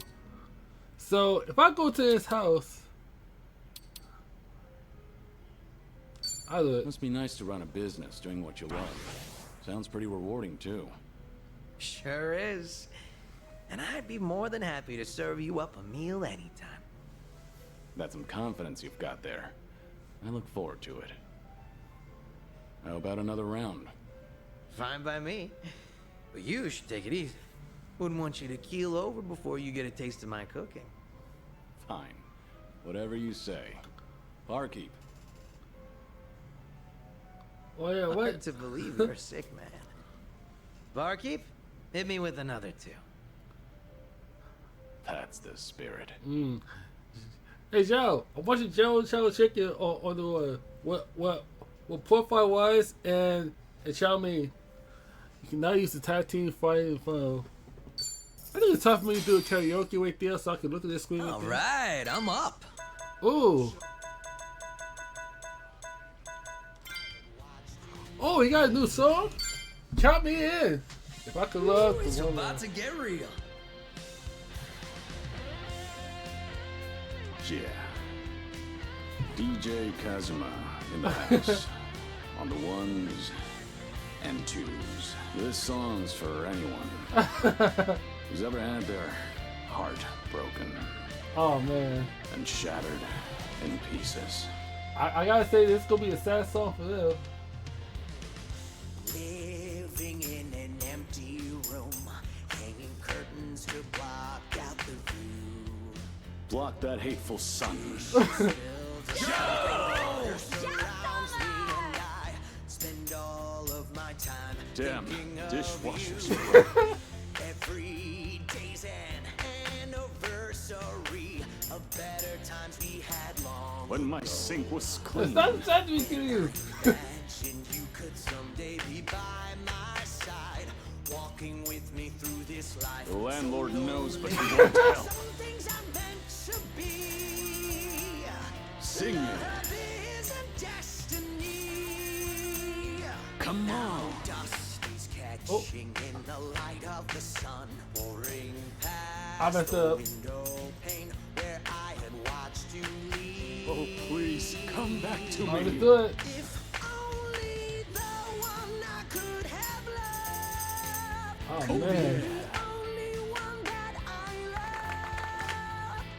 So if I go to his house, I'll do it. Must be nice to run a business doing what you love. Sounds pretty rewarding too. Sure is. And I'd be more than happy to serve you up a meal anytime. That's some confidence you've got there. I look forward to it. How about another round? Fine by me. But you should take it easy. Wouldn't want you to keel over before you get a taste of my cooking. Fine. Whatever you say. Barkeep. Oh yeah, Hard what? to believe you're a sick man. Barkeep, hit me with another two. That's the spirit. Hey Zhao, I want you Zhao chicken on the what profile wise and Chow Mein. You can now use the tag team fighting from. I think it's tough for me to do a karaoke right there so I can look at this screen. All right, I'm up. Ooh. Oh, he got a new song? Count me in. If I could love It's the woman. about to get real. Yeah. DJ Kazuma in the house. On the ones and twos. This song's for anyone who's ever had their heart broken Oh man. and shattered in pieces. I gotta say, this is gonna be a sad song for them. Living in an empty room, hanging curtains to block out the view. Block that hateful sun. Spend all of my time Damn, thinking of dishwashers. you. Every day's an anniversary of better times we had long When my sink was clean. Stop touching me, Kiryu. Imagine you could someday be by my side, walking with me through this life. The landlord knows, but he won't tell. Some things are meant to be. Sing it. Love isn't destiny. Come on. Dust is catching in the light of the sun, pouring I past messed the up. window pane where I had watched you leave. Oh, please, come back to I me. do it. If only the one I could have loved. Oh, man. The only one that I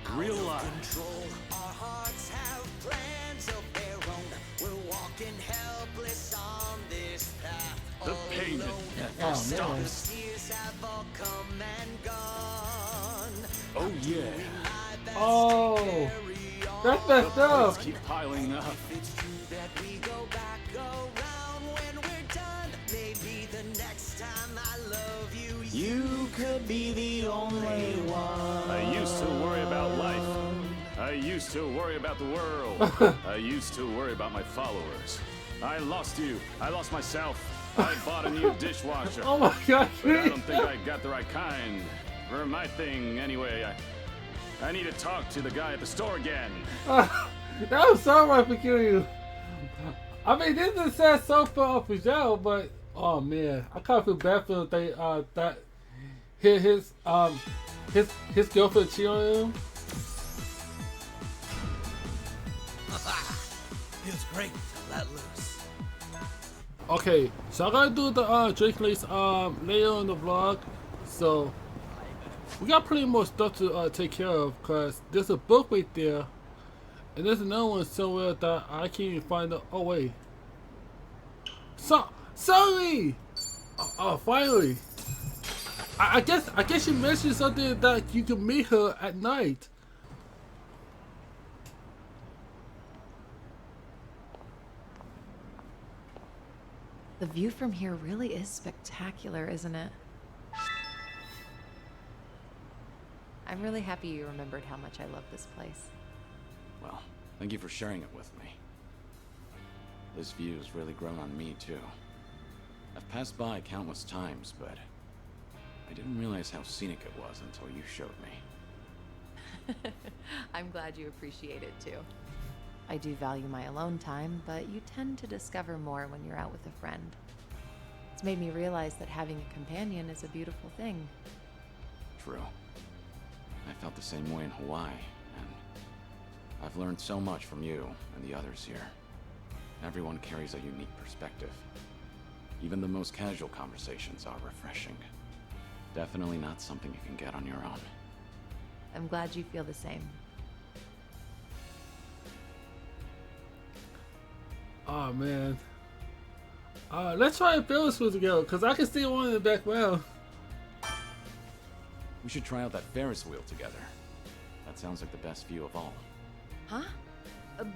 love. Realize. Control. Our hearts have plans of their own. We're walking helpless on this path. The pain that never Oh, stops. Years have all come and gone. Oh, yeah. Oh, that's The messed up. plates keep piling up. It's true that we go back around when we're done. Maybe the next time I love you, You could be the only one. I used to worry about life. I used to worry about the world. I used to worry about my followers. I lost you. I lost myself. I bought a new dishwasher. Oh my gosh. But I don't think I got the right kind. For my thing, anyway, I need to talk to the guy at the store again. That was so right for Kiryu. I mean, this is a sad song for Zhao, but oh man, I kind of feel bad for they that his girlfriend cheated on him. Feels great to let loose. Okay, so I gotta do the Drake Lace later in the vlog. So we got pretty much stuff to take care of, cause there's a book right there, and there's another one somewhere that I can't even find. Oh wait, sorry. Oh, finally. I guess you mentioned something that you can meet her at night. The view from here really is spectacular, isn't it? I'm really happy you remembered how much I love this place. Well, thank you for sharing it with me. This view's really grown on me, too. I've passed by countless times, but I didn't realize how scenic it was until you showed me. I'm glad you appreciate it too. I do value my alone time, but you tend to discover more when you're out with a friend. It's made me realize that having a companion is a beautiful thing. True. I felt the same way in Hawaii, and I've learned so much from you and the others here. Everyone carries a unique perspective. Even the most casual conversations are refreshing. Definitely not something you can get on your own. I'm glad you feel the same. Oh man. Let's try and build this together, because I can see one in the background. We should try out that Ferris wheel together. That sounds like the best view of all. Huh?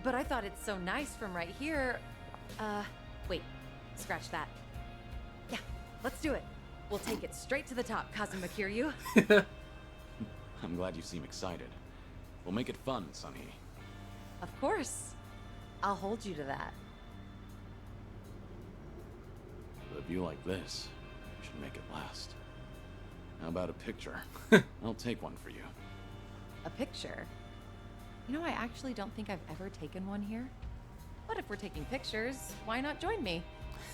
But I thought it's so nice from right here. Wait. Scratch that. Yeah, let's do it. We'll take it straight to the top, Kazuma Kiryu. I'm glad you seem excited. We'll make it fun, Seonhee. Of course. I'll hold you to that. With a view like this, we should make it last. How about a picture? I'll take one for you. A picture? You know, I actually don't think I've ever taken one here. But if we're taking pictures, why not join me?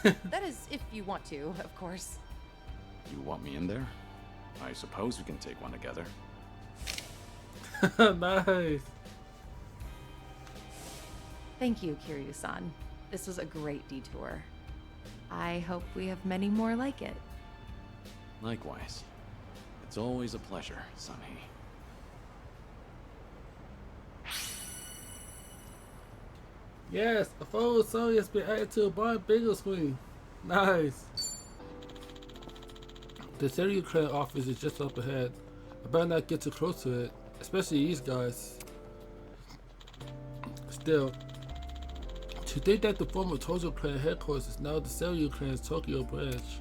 That is, if you want to, of course. You want me in there? I suppose we can take one together. Nice. Thank you, Kiryu-san. This was a great detour. I hope we have many more like it. Likewise. It's always a pleasure, Seonhee. Yes, a photo of Sony has been added to a bar bingo screen. Nice. The Seiko clan office is just up ahead. I better not get too close to it, especially these guys. Still, to think that the former Tojo clan headquarters is now the Seiko clan's Tokyo branch.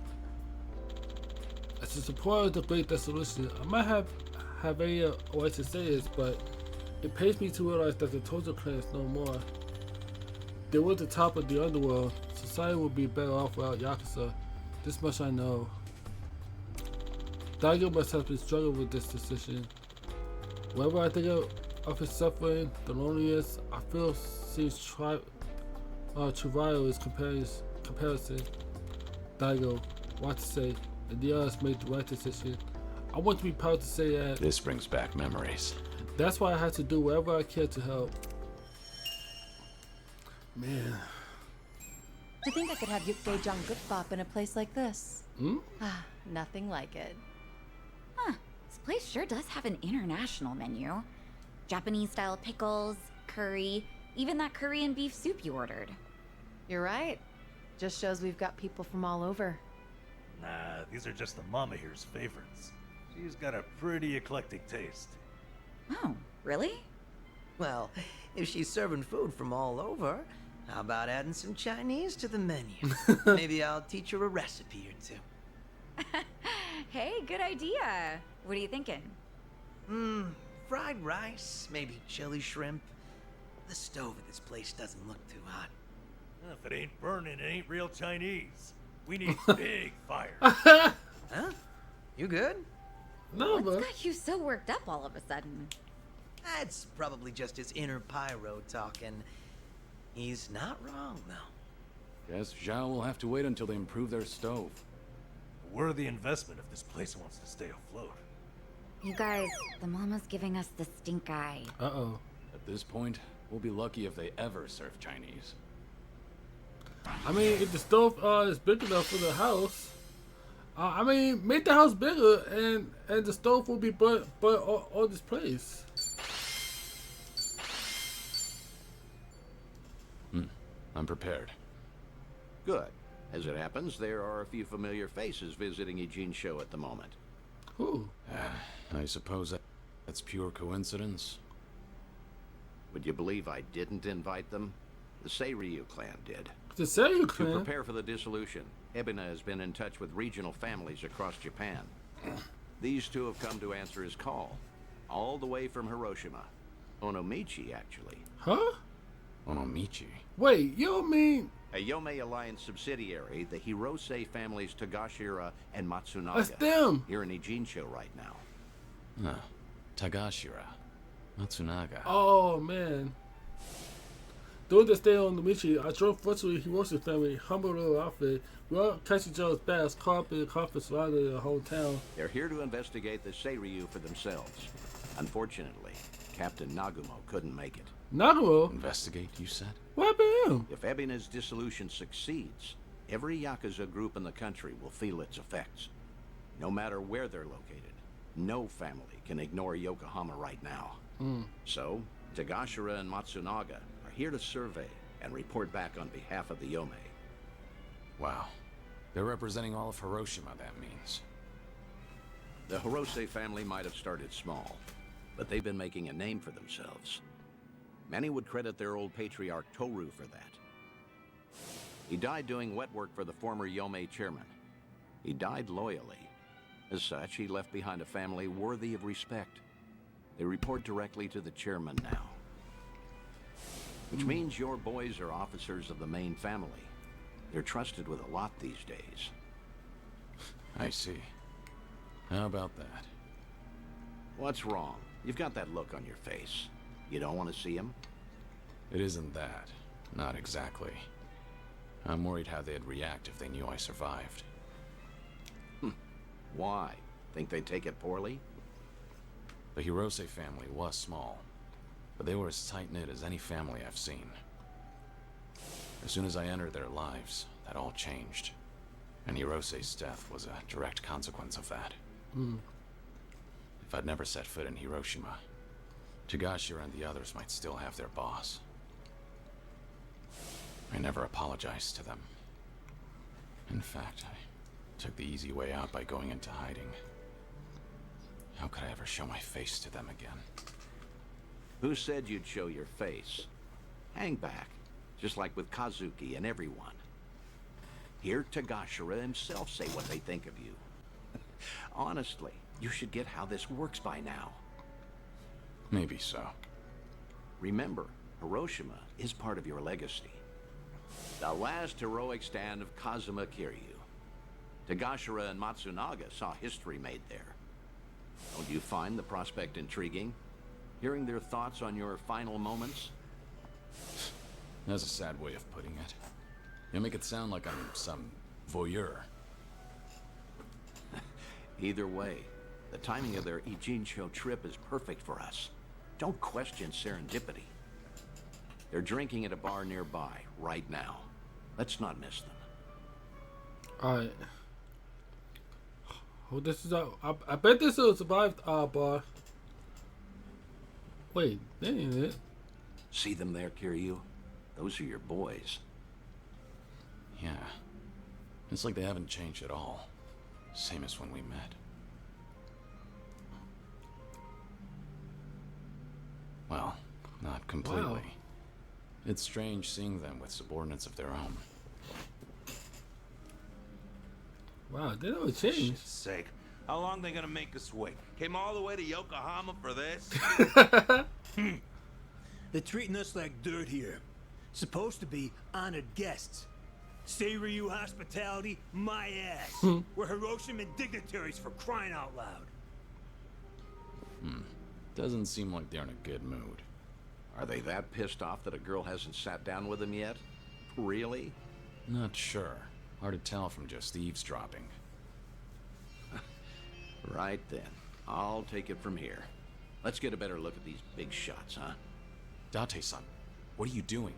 As a supporter of the Great Dissolution, I might have any way to say this, but it pains me to realize that the Tojo clan is no more. They were at the top of the underworld. Society would be better off without Yakuza. This much I know. Daigo must have been struggling with this decision. Whenever I think of his suffering, the loneliness I feel seems trivial as comparison. Daigo, what to say, and the others made the right decision. I want to be proud to say that. This brings back memories. That's why I had to do whatever I can to help. Man. To think I could have Yukdae-jang good bop in a place like this. Hmm? Ah, nothing like it. Huh. This place sure does have an international menu. Japanese-style pickles, curry, even that Korean beef soup you ordered. You're right. Just shows we've got people from all over. Nah, these are just the mama here's favorites. She's got a pretty eclectic taste. Oh, really? Well, if she's serving food from all over, how about adding some Chinese to the menu? Maybe I'll teach her a recipe or two. Hey, good idea. What are you thinking? Fried rice, maybe chili shrimp. The stove at this place doesn't look too hot. If it ain't burning, it ain't real Chinese. We need big fire. Huh? You good? No, What's but got you so worked up all of a sudden? That's probably just his inner pyro talking. He's not wrong, though. Guess Zhao will have to wait until they improve their stove. A worthy investment if this place wants to stay afloat. You guys, the mama's giving us the stink eye. uh-oh. At this point, we'll be lucky if they ever serve Chinese. I mean, if the stove is big enough for the house, I mean, make the house bigger, and the stove will be burnt all this place. I'm prepared. Good. As it happens, there are a few familiar faces visiting Eugene's show at the moment. Who? I suppose that's pure coincidence. Would you believe I didn't invite them? The Seiryu clan did. The Seiko To clan? prepare for the dissolution, Ebina has been in touch with regional families across Japan. These two have come to answer his call, all the way from Hiroshima. Onomichi, actually. Huh? Onomichi. Wait, you don't mean... A Yomei Alliance subsidiary, the Hirose families Tagashira and Matsunaga. That's them! Here in Eugene's show right now. Huh. Tagashira. Matsunaga. Oh, man. During the stay on the Michi, I drove virtually Hirose family, humble little outfit. We all catch each other's bags, carpet, carpet surrounded the whole town. They're here to investigate the Seiryu for themselves. Unfortunately, Captain Nagumo couldn't make it. Nagumo? Investigate, you said? What happened to him? If Ebina's dissolution succeeds, every Yakuza group in the country will feel its effects. No matter where they're located, no family can ignore Yokohama right now. So, Tagashira and Matsunaga are here to survey and report back on behalf of the Yomei. Wow. They're representing all of Hiroshima, that means. The Hirose family might have started small, but they've been making a name for themselves. Many would credit their old patriarch Toru for that. He died doing wet work for the former Yomei chairman. He died loyally. As such, he left behind a family worthy of respect. They report directly to the chairman now. Which means your boys are officers of the main family. They're trusted with a lot these days. I see. How about that? What's wrong? You've got that look on your face. You don't want to see him? It isn't that. Not exactly. I'm worried how they'd react if they knew I survived. Why? Think they'd take it poorly? The Hirose family was small, but they were as tight-knit as any family I've seen. As soon as I entered their lives, that all changed. And Hirose's death was a direct consequence of that. If I'd never set foot in Hiroshima, Tagashira and the others might still have their boss. I never apologized to them. In fact, I took the easy way out by going into hiding. How could I ever show my face to them again? Who said you'd show your face? Hang back, just like with Kazuki and everyone. Hear Tagashira himself say what they think of you. Honestly, you should get how this works by now. Maybe so. Remember, Hiroshima is part of your legacy. The last heroic stand of Kazuma Kiryu. Tagashira and Matsunaga saw history made there. Don't you find the prospect intriguing? Hearing their thoughts on your final moments? That's a sad way of putting it. You make it sound like I'm some voyeur. Either way, the timing of their Ijincho trip is perfect for us. Don't question serendipity. They're drinking at a bar nearby right now. Let's not miss them. Alright. Oh, this is I bet this will survive bar. Wait, that ain't it. See them there, Kiryu? Those are your boys. Yeah. It's like they haven't changed at all. Same as when we met. Well, not completely. Wow. It's strange seeing them with subordinates of their own. Wow, they never changed. Shit's sake. How long they gonna make us wait? Came all the way to Yokohama for this? They're treating us like dirt here. Supposed to be honored guests. Seiryu hospitality, my ass. We're Hiroshima dignitaries for crying out loud. Doesn't seem like they're in a good mood. Are they that pissed off that a girl hasn't sat down with them yet? Really? Not sure. Hard to tell from just eavesdropping. Right then. I'll take it from here. Let's get a better look at these big shots, huh? Date-san, what are you doing?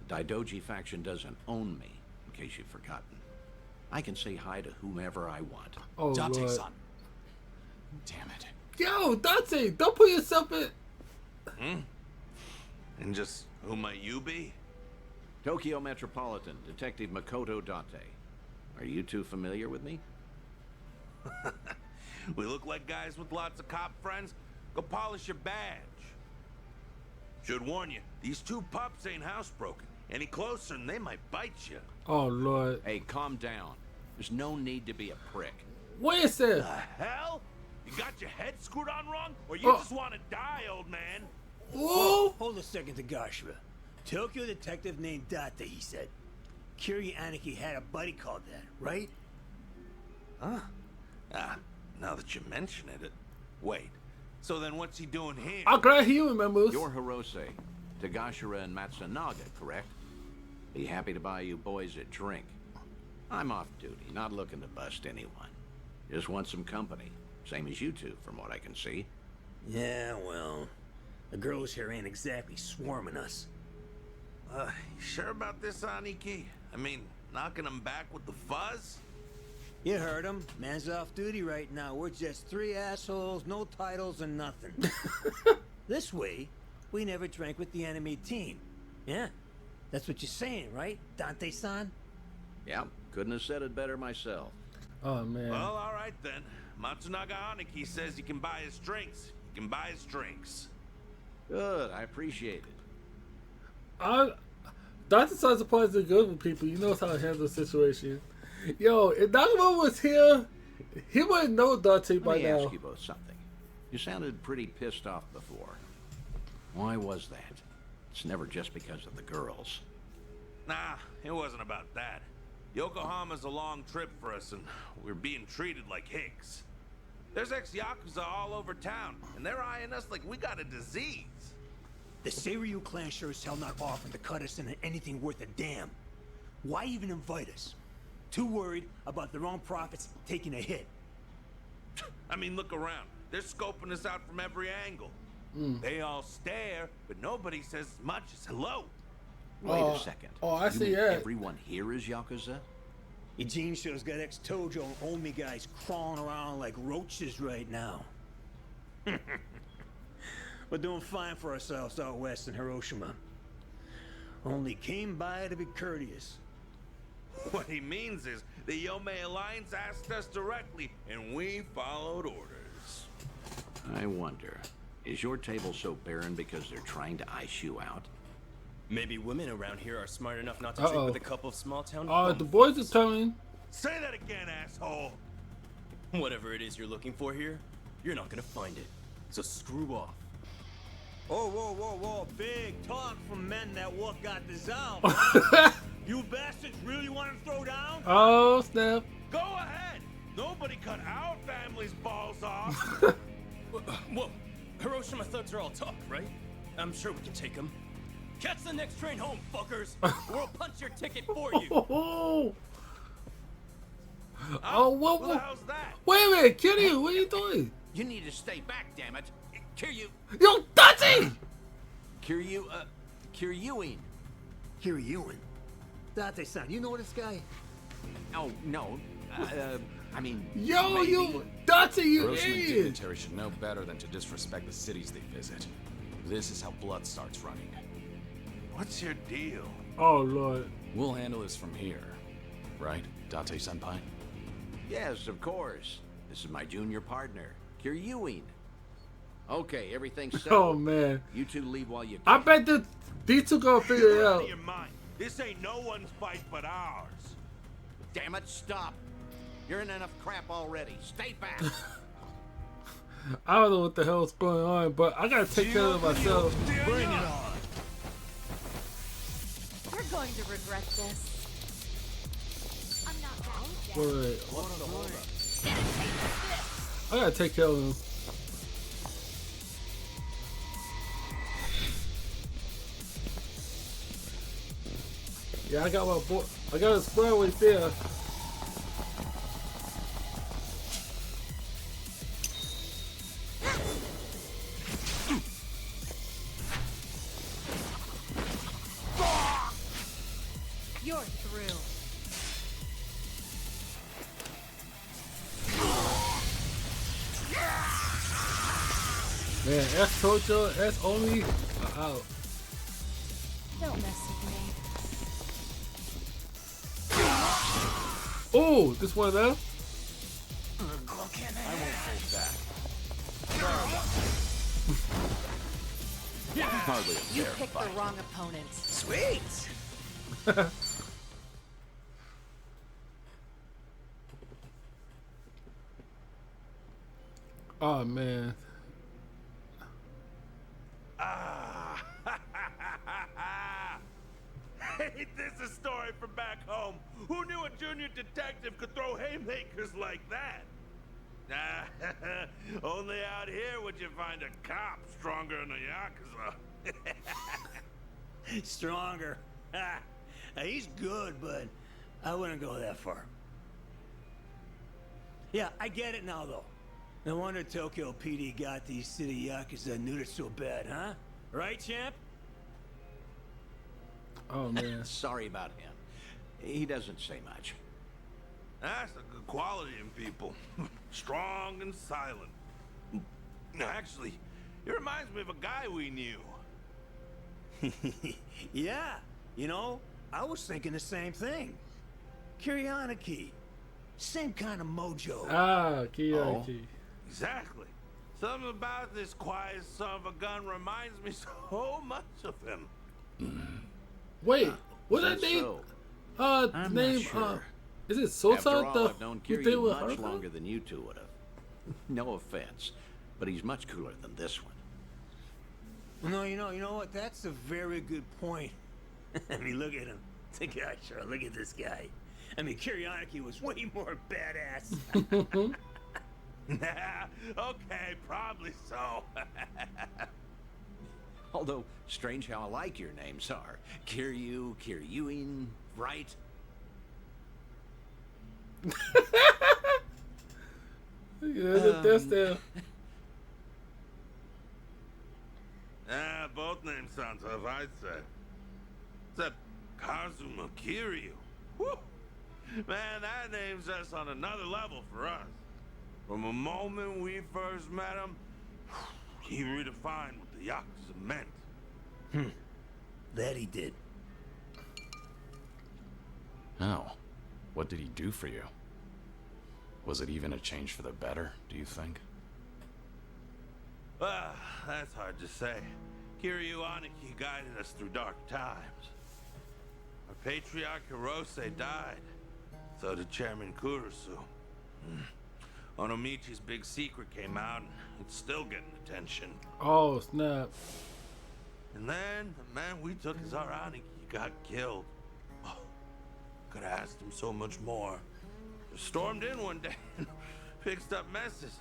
The Daidoji faction doesn't own me, in case you've forgotten. I can say hi to whomever I want. Oh, Lord. Date-san. Damn it. Yo, Dante, don't put yourself in. And just who might you be? Tokyo Metropolitan Detective Makoto Date. Are you two familiar with me? We look like guys with lots of cop friends. Go polish your badge. Should warn you, these two pups ain't housebroken. Any closer and they might bite you. Oh, Lord. Hey, calm down. There's no need to be a prick. What is this? The hell? You got your head screwed on wrong? Or you just want to die, old man? Whoa! Hold a second, Tagashira. Tokyo detective named Date, he said. Kiryu Aniki had a buddy called that, right? Huh? Now that you mention it. Wait. So then what's he doing here? I'm glad he remembers. You're Hirose, Tagashira and Matsunaga, correct? Be happy to buy you boys a drink. I'm off duty, not looking to bust anyone. Just want some company. Same as you two, from what I can see. Yeah, well, the girls here ain't exactly swarming us. You sure about this, Aniki? I mean, knocking them back with the fuzz? You heard him. Man's off duty right now. We're just three assholes, no titles and nothing. This way, we never drank with the enemy team. Yeah, that's what you're saying, right, Dante-san? Yeah, couldn't have said it better myself. Oh, man. Well, all right then. Matsunaga Aniki says you can buy his drinks. You can buy his drinks. Good, I appreciate it. Dr. Son's surprisingly good with people. He knows how to handle the situation. Yo, if Nagamo was here, he wouldn't know Dante by Let me now. ask you both something. You sounded pretty pissed off before. Why was that? It's never just because of the girls. Nah, it wasn't about that. Yokohama's a long trip for us, and we're being treated like hicks. There's ex-Yakuza all over town, and they're eyeing us like we got a disease. The Seiryu clan sure as hell not offering to cut us into anything worth a damn. Why even invite us? Too worried about their own profits taking a hit. I mean, look around. They're scoping us out from every angle. They all stare, but nobody says as much as hello. Wait a second. I You see mean that. everyone here is Yakuza? Eugene shure's got ex-Tojo and Omi guys crawling around like roaches right now. We're doing fine for ourselves out west in Hiroshima. Only came by to be courteous. What he means is the Yomei Alliance asked us directly, and we followed orders. I wonder, is your table so barren because they're trying to ice you out? Maybe women around here are smart enough not to drink with a couple of small town. The boys are coming. Say that again, asshole. Whatever it is you're looking for here, you're not gonna find it. So screw off. Whoa, whoa, whoa, whoa. Big talk from men that what got the Zhao. You bastards really want to throw down? Oh, snap. Go ahead. Nobody cut our family's balls off. Whoa. Hiroshima thugs are all talk, right? I'm sure we can take them. Catch the next train home, fuckers. Or we'll punch your ticket for you. What the hell's that? Wait a minute, Kiryu, what are you doing? You need to stay back, damn it. Kiryu. Yo, Dutchie! Kiryuing. Kiryuin? Date-san, you know this guy? Oh, no. I mean... Yo, maybe. you Dutchie, you Hiroshima idiot! dignitaries should know better than to disrespect the cities they visit. This is how blood starts running. What's your deal? Oh, Lord. We'll handle this from here. Right, Date-senpai? Yes, of course. This is my junior partner, Kiryuing. Okay, everything's settled. Oh, man. You two leave while you can. I bet these two gonna figure it You're out out. of your mind. This ain't no one's fight but ours. Damn it, stop. You're in enough crap already. Stay back. I don't know what the hell's going on, but I gotta take care of myself. Bring it on. You're going to regret this. I'm not that. Wait. I gotta take care of him. Yeah, I got my boy. I got a square right there. You're through. Man, S Tojo, S only out. Don't mess with me. Oh, this one there? I won't hold back. Hardly a You fair picked fight. the wrong opponents. Sweet. Oh, man. Ain't this a story from back home? Who knew a junior detective could throw haymakers like that? Only out here would you find a cop stronger than a Yakuza. Stronger. He's good, but I wouldn't go that far. Yeah, I get it now, though. No wonder Tokyo PD got these city Yakuza neutered so bad, huh? Right, champ? Oh, man. Sorry about him. He doesn't say much. That's a good quality in people. Strong and silent. Actually, it reminds me of a guy we knew. Yeah, you know, I was thinking the same thing. Kiryanaki. Same kind of mojo. Ah, Kiyaki. Exactly. Something about this quiet son of a gun reminds me so much of him. Wait, what's that That's name? so. The name, sure. is it After Sosa? all, I've known who did Kiryu with much Haruka? longer than you two would have. No offense, but he's much cooler than this one. No, you know what? That's a very good point. I mean, look at him. The guy, sure. Look at this guy. I mean, Kiryanaki was way more badass. Okay, probably so. Although, strange how alike your names are. Kiryu, Kiryuing, right? Yeah, that's there. Both names sound tough, I'd say. Except Kazuma Kiryu. Whew. Man, that name's just on another level for us. From the moment we first met him, he redefined what the Yakuza meant. That he did. How? What did he do for you? Was it even a change for the better, do you think? That's hard to say. Kiryu Aniki guided us through dark times. Our patriarch Hirose died. So did Chairman Kurusu. Onomichi's big secret came out, and it's still getting attention. Oh, snap. And then the man we took as our Aniki got killed. Oh, could have asked him so much more. Just stormed in one day and fixed up messes.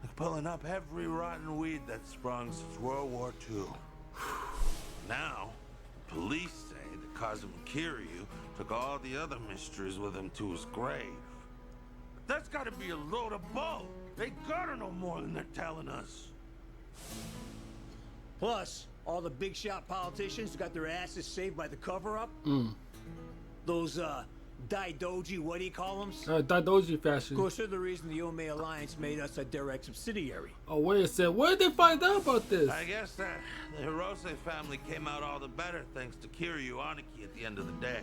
Like pulling up every rotten weed that sprung since World War II. Now, police say that Kazuma Kiryu took all the other mysteries with him to his grave. But that's gotta be a load of bull. They gotta know more than they're telling us. Plus, all the big shot politicians got their asses saved by the cover-up. Those, Daidoji, what do you call them? Daidoji fashion. Of course, they're the reason the Ome Alliance made us a direct subsidiary. Oh, wait a second. Where did they find out about this? I guess that the Hirose family came out all the better thanks to Kiryu Aniki at the end of the day.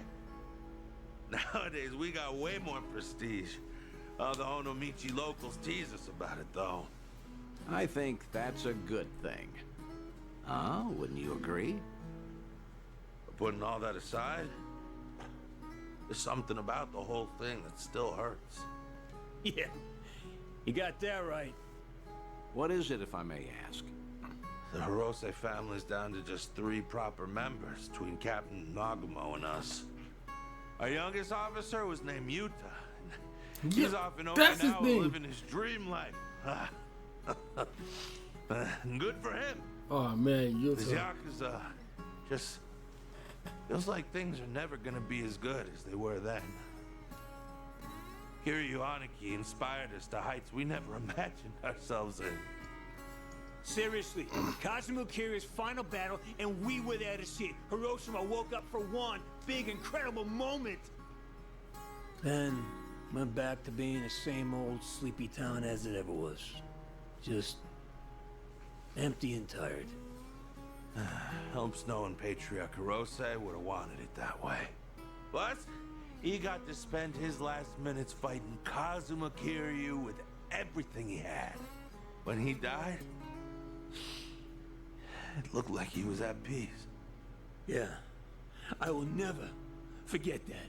Nowadays, we got way more prestige. All the Onomichi locals tease us about it, though. I think that's a good thing. Wouldn't you agree? But putting all that aside, there's something about the whole thing that still hurts. Yeah, you got that right. What is it, if I may ask? The Hirose family's down to just 3 proper members between Captain Nagumo and us. Our youngest officer was named Yuta. He's off in Okinawa living his dream life. Good for him. Oh man, This Yuta. Yakuza just feels like things are never gonna be as good as they were then. Kiryu Aniki inspired us to heights we never imagined ourselves in. Seriously, Kazuma Kiryu's final battle, and we were there to see it. Hiroshima woke up for one big, incredible moment. Then went back to being the same old sleepy town as it ever was. Just empty and tired. Helps knowing Patriarch Hirose would have wanted it that way. Plus, he got to spend his last minutes fighting Kazuma Kiryu with everything he had. When he died, it looked like he was at peace. Yeah, I will never forget that.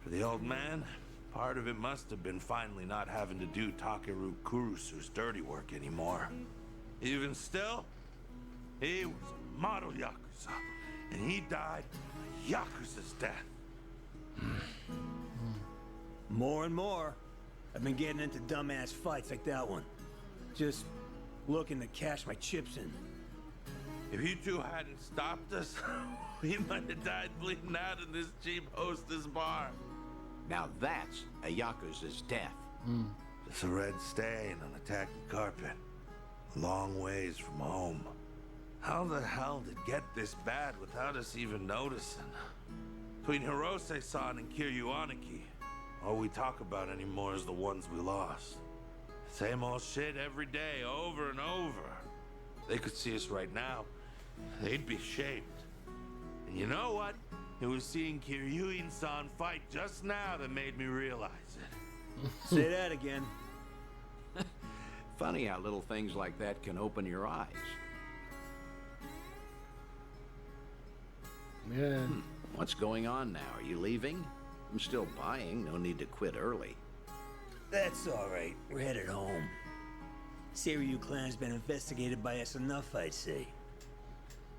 For the old man, part of it must have been finally not having to do Takeru Kurusu's dirty work anymore. Even still, he was a model Yakuza, and he died a Yakuza's death. More and more, I've been getting into dumbass fights like that one. Just looking to cash my chips in. If you two hadn't stopped us, we might have died bleeding out in this cheap hostess bar. Now that's a Yakuza's death. Just a red stain on a tacky carpet. A long ways from home. How the hell did it get this bad without us even noticing? Between Hirose-san and Kiryu Aniki, all we talk about anymore is the ones we lost. Same old shit every day, over and over. They could see us right now, they'd be shamed. And you know what? It was seeing Kiryu-san fight just now that made me realize it. Say that again. Funny how little things like that can open your eyes. Man. What's going on now? Are you leaving? I'm still buying. No need to quit early. That's all right. We're headed home. Seiryu clan's been investigated by us enough, I'd say.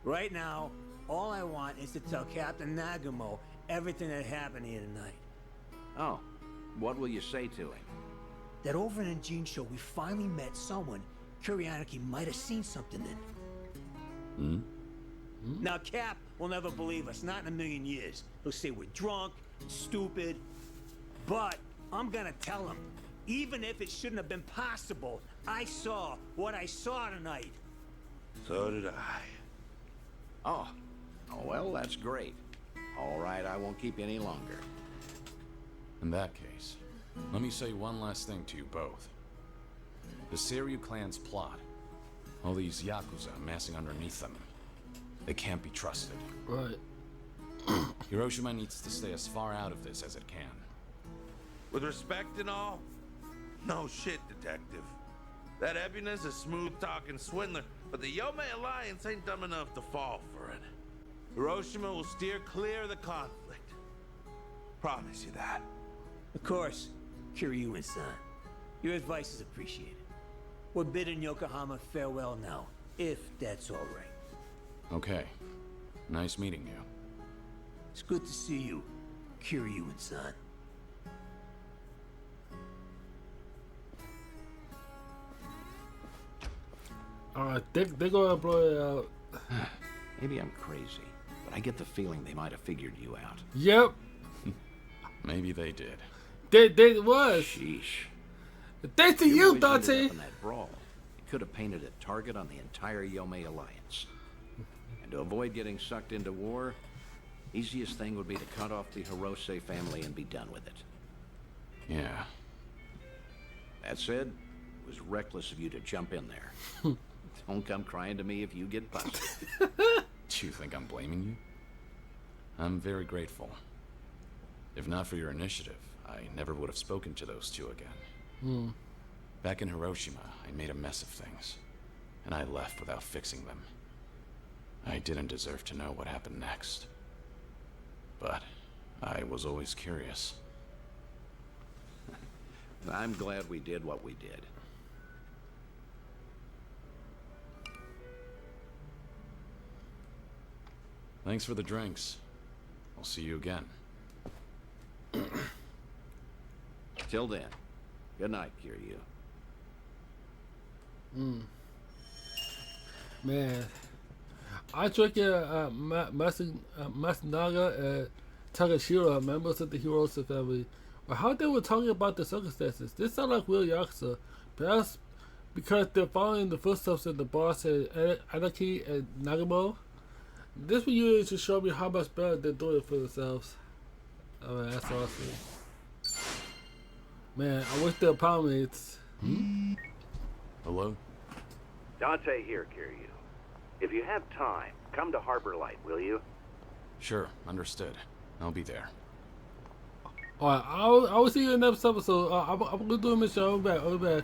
Right now, all I want is to tell Captain Nagumo everything that happened here tonight. Oh, what will you say to him? That over in Jinsho, we finally met someone Kiryu might have seen something in. Now, Cap will never believe us, not in a million years. He'll say we're drunk, stupid. But I'm gonna tell him, even if it shouldn't have been possible, I saw what I saw tonight. So did I. Oh, well, that's great. All right, I won't keep you any longer. In that case, let me say one last thing to you both. The Seiryu clan's plot, all these Yakuza amassing underneath them, they can't be trusted. Right. Hiroshima needs to stay as far out of this as it can. With respect and all, no shit, Detective. That Ebina's a smooth-talking swindler, but the Yomei Alliance ain't dumb enough to fall for it. Hiroshima will steer clear of the conflict. Promise you that. Of course, Kiryu and son. Your advice is appreciated. We're bidding Yokohama farewell now, if that's all right. Okay. Nice meeting you. It's good to see you, Kiryu and son. They're gonna blow it out. Maybe I'm crazy, but I get the feeling they might have figured you out. Yep. Maybe they did. They was. Sheesh. Thanks to you, Dante. In that brawl, it could have painted a target on the entire Yomei Alliance. And to avoid getting sucked into war, easiest thing would be to cut off the Hirose family and be done with it. Yeah. That said, it was reckless of you to jump in there. Don't come crying to me if you get busted. Do you think I'm blaming you? I'm very grateful. If not for your initiative, I never would have spoken to those two again. Back in Hiroshima, I made a mess of things, and I left without fixing them. I didn't deserve to know what happened next. But I was always curious. I'm glad we did what we did. Thanks for the drinks. I'll see you again. Till then, good night, Kiryu. Man, I drank Matsunaga and Takashiro, members of the Hirose family. But how they were talking about the circumstances, this sounds like real Yakuza. Perhaps because they're following the footsteps of the boss and Anarchy and Nagamo. This will usually just show me how much better they're doing it for themselves. Oh, man, that's awesome. Man, I wish they were powermates. Hello? Dante here, Kiryu. If you have time, come to Harbor Light, will you? Sure, understood. I'll be there. Alright, I will see you in the next episode. I'm gonna do a mission. I'll be back.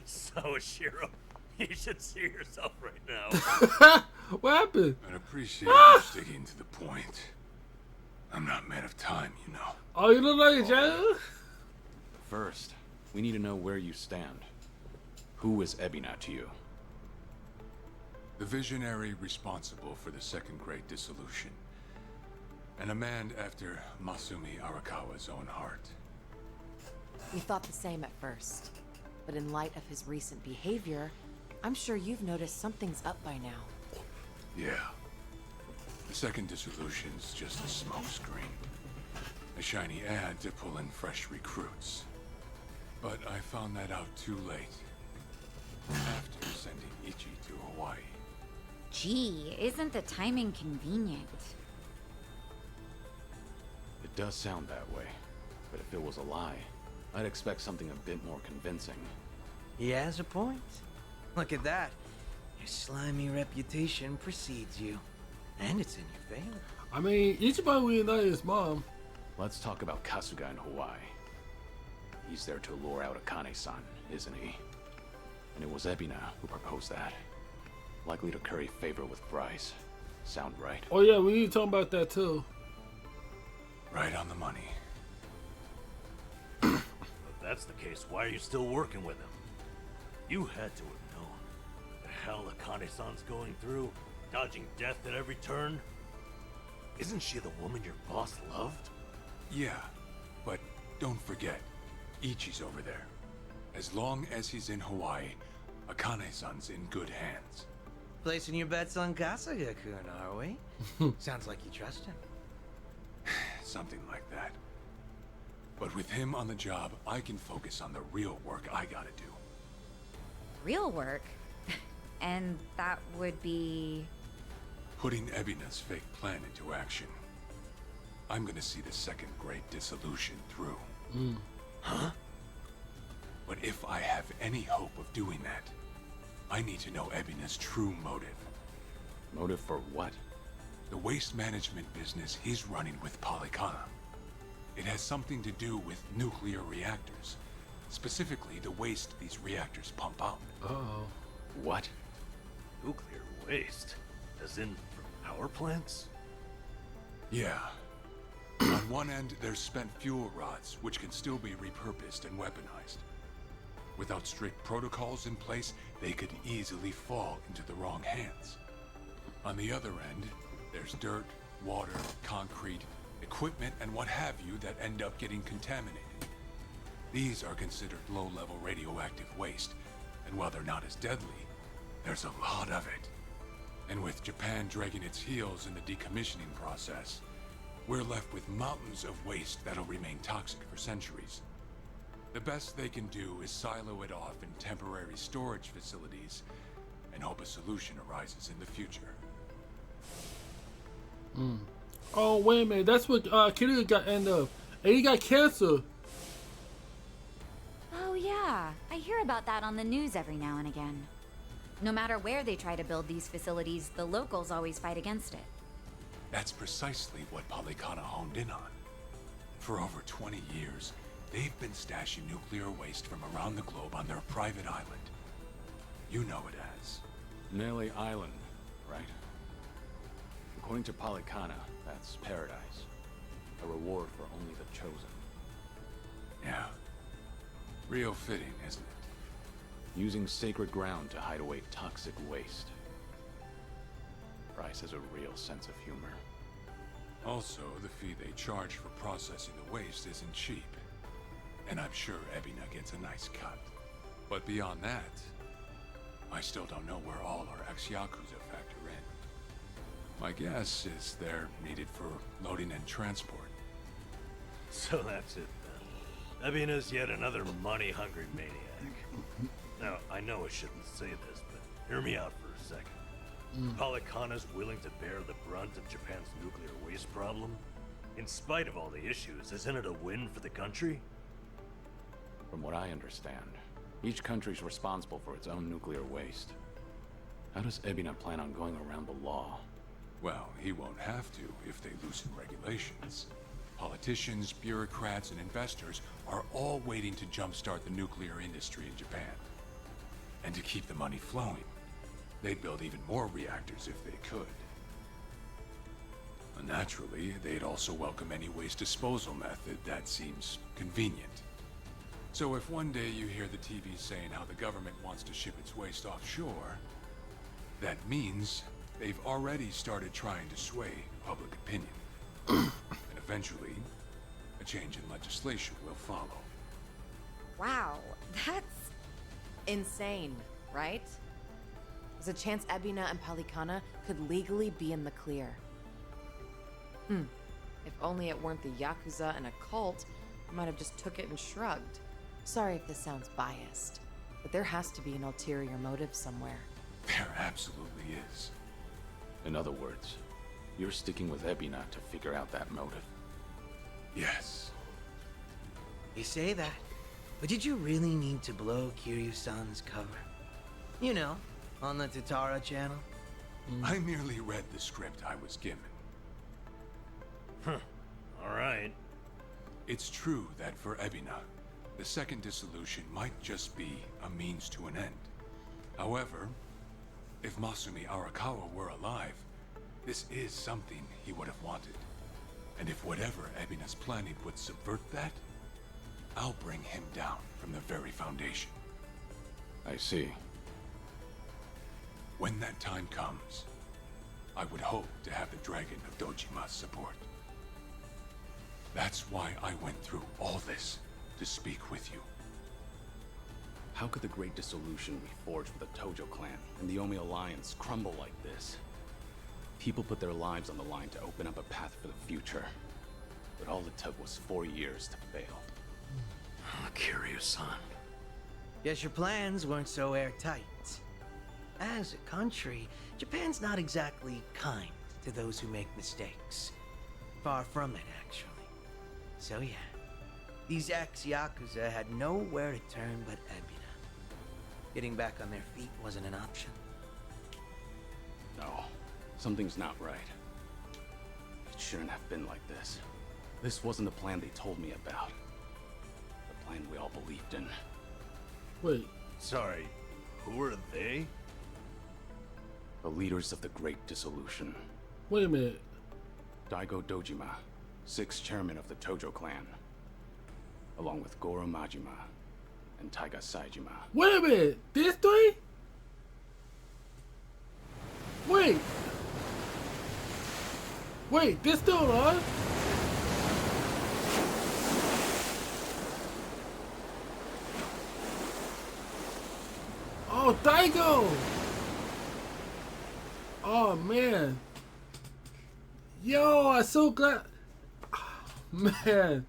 So, Shiro, you should see yourself right now. What happened? I'd appreciate you sticking to the point. I'm not man of time, you know. Oh, you look like a Zhao? First, we need to know where you stand. Who is Ebina to you? The visionary responsible for the Second Great Dissolution. And a man after Masumi Arakawa's own heart. We thought the same at first. But in light of his recent behavior, I'm sure you've noticed something's up by now. Yeah. The Second Dissolution's just a smokescreen. A shiny ad to pull in fresh recruits. But I found that out too late. After sending Ichi to Hawaii. Gee, isn't the timing convenient? It does sound that way. But if it was a lie, I'd expect something a bit more convincing. He has a point. Look at that. Your slimy reputation precedes you. And it's in your favor. I mean, Ichiban reunited his mom. Let's talk about Kasuga in Hawaii. He's there to lure out Akane-san, isn't he? And it was Ebina who proposed that. Likely to curry favor with Bryce. Sound right? Oh yeah, we need to talk about that too. Right on the money. If that's the case, why are you still working with him? You had to have known. The hell Akane-san's going through, dodging death at every turn. Isn't she the woman your boss loved? Yeah, but don't forget, Ichi's over there. As long as he's in Hawaii, Akane-san's in good hands. Placing your bets on Kasuga-kun, are we? Sounds like you trust him. Something like that. But with him on the job, I can focus on the real work I gotta do. Real work? And that would be... Putting Ebina's fake plan into action. I'm gonna see the Second Great Dissolution through. Huh? But if I have any hope of doing that, I need to know Ebina's true motive. Motive for what? The waste management business he's running with Polycana. It has something to do with nuclear reactors. Specifically, the waste these reactors pump out. Oh. What? Nuclear waste? As in from power plants? Yeah. On one end, there's spent fuel rods, which can still be repurposed and weaponized. Without strict protocols in place, they could easily fall into the wrong hands. On the other end, there's dirt, water, concrete, equipment, and what have you that end up getting contaminated. These are considered low-level radioactive waste, and while they're not as deadly, there's a lot of it. And with Japan dragging its heels in the decommissioning process, we're left with mountains of waste that'll remain toxic for centuries. The best they can do is silo it off in temporary storage facilities and hope a solution arises in the future. Oh, wait a minute. That's what Kiryu got end up. And he got cancer. Oh yeah, I hear about that on the news every now and again. No matter where they try to build these facilities, the locals always fight against it. That's precisely what Polycana honed in on. For over 20 years, they've been stashing nuclear waste from around the globe on their private island. You know it as Nelly Island, right? According to Polycana, that's paradise. A reward for only the chosen. Yeah. Real fitting, isn't it? Using sacred ground to hide away toxic waste. Bryce has a real sense of humor. Also, the fee they charge for processing the waste isn't cheap. And I'm sure Ebina gets a nice cut. But beyond that, I still don't know where all our ex-Yakuza factor in. My guess is they're needed for loading and transport. So that's it then. Ebina's yet another money-hungry maniac. Now, I know I shouldn't say this, but hear me out for a second. Polycana's willing to bear the brunt of Japan's nuclear waste problem? In spite of all the issues, isn't it a win for the country? From what I understand, each country's responsible for its own nuclear waste. How does Ebina plan on going around the law? Well, he won't have to if they loosen regulations. Politicians, bureaucrats, and investors are all waiting to jumpstart the nuclear industry in Japan. And to keep the money flowing, they'd build even more reactors if they could. And naturally, they'd also welcome any waste disposal method that seems convenient. So if one day you hear the TV saying how the government wants to ship its waste offshore, that means they've already started trying to sway public opinion. And eventually, a change in legislation will follow. Wow, that's insane, right? There's a chance Ebina and Polycana could legally be in the clear. If only it weren't the Yakuza and a cult, I might have just took it and shrugged. Sorry if this sounds biased, but there has to be an ulterior motive somewhere. There absolutely is. In other words, you're sticking with Ebina to figure out that motive. Yes. You say that, but did you really need to blow Kiryu-san's cover? You know, on the Tatara channel? I merely read the script I was given. Alright. It's true that for Ebina, the second dissolution might just be a means to an end. However, if Masumi Arakawa were alive, this is something he would have wanted. And if whatever Ebina's planning would subvert that, I'll bring him down from the very foundation. I see. When that time comes, I would hope to have the Dragon of Dojima's support. That's why I went through all this, to speak with you. How could the Great Dissolution we forged with the Tojo clan and the Omi Alliance crumble like this? People put their lives on the line to open up a path for the future. But all it took was 4 years to fail. Oh, Kiryu-san. Guess your plans weren't so airtight. As a country, Japan's not exactly kind to those who make mistakes. Far from it, actually. So yeah, these ex-Yakuza had nowhere to turn but Ebina. Getting back on their feet wasn't an option. No. Something's not right. It shouldn't have been like this. This wasn't the plan they told me about. The plan we all believed in. Wait. Sorry, who are they? The leaders of the Great Dissolution. Wait a minute. Daigo Dojima, 6th chairman of the Tojo clan, along with Goro Majima and Taiga Saijima. Wait a minute. These three? Wait. Wait, they're still alive? Oh, Daigo! Oh, man. Yo, I'm so glad. Man.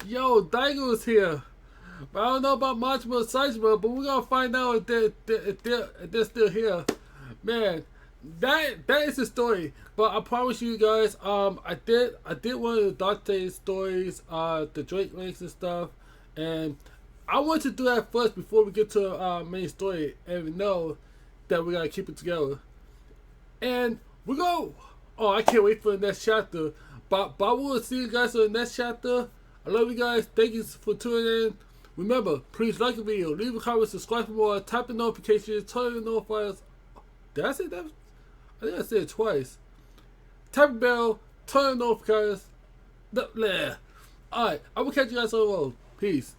Yo, Daigo's here. But I don't know about Majima and Saijima, but we're gonna find out if they're still here. Man, that is the story. But I promise you guys, I did one of the Dante stories, the Drake links and stuff, and I want to do that first before we get to our main story, and we know that we gotta keep it together. And we go. Oh, I can't wait for the next chapter. But we'll see you guys in the next chapter. I love you guys. Thank you for tuning in. Remember, please like the video, leave a comment, subscribe for more, tap the notifications, turn the notifiers. Did I say that? I think I said it twice. Tap the bell, turn the notifications. Alright, I will catch you guys on the road. Peace.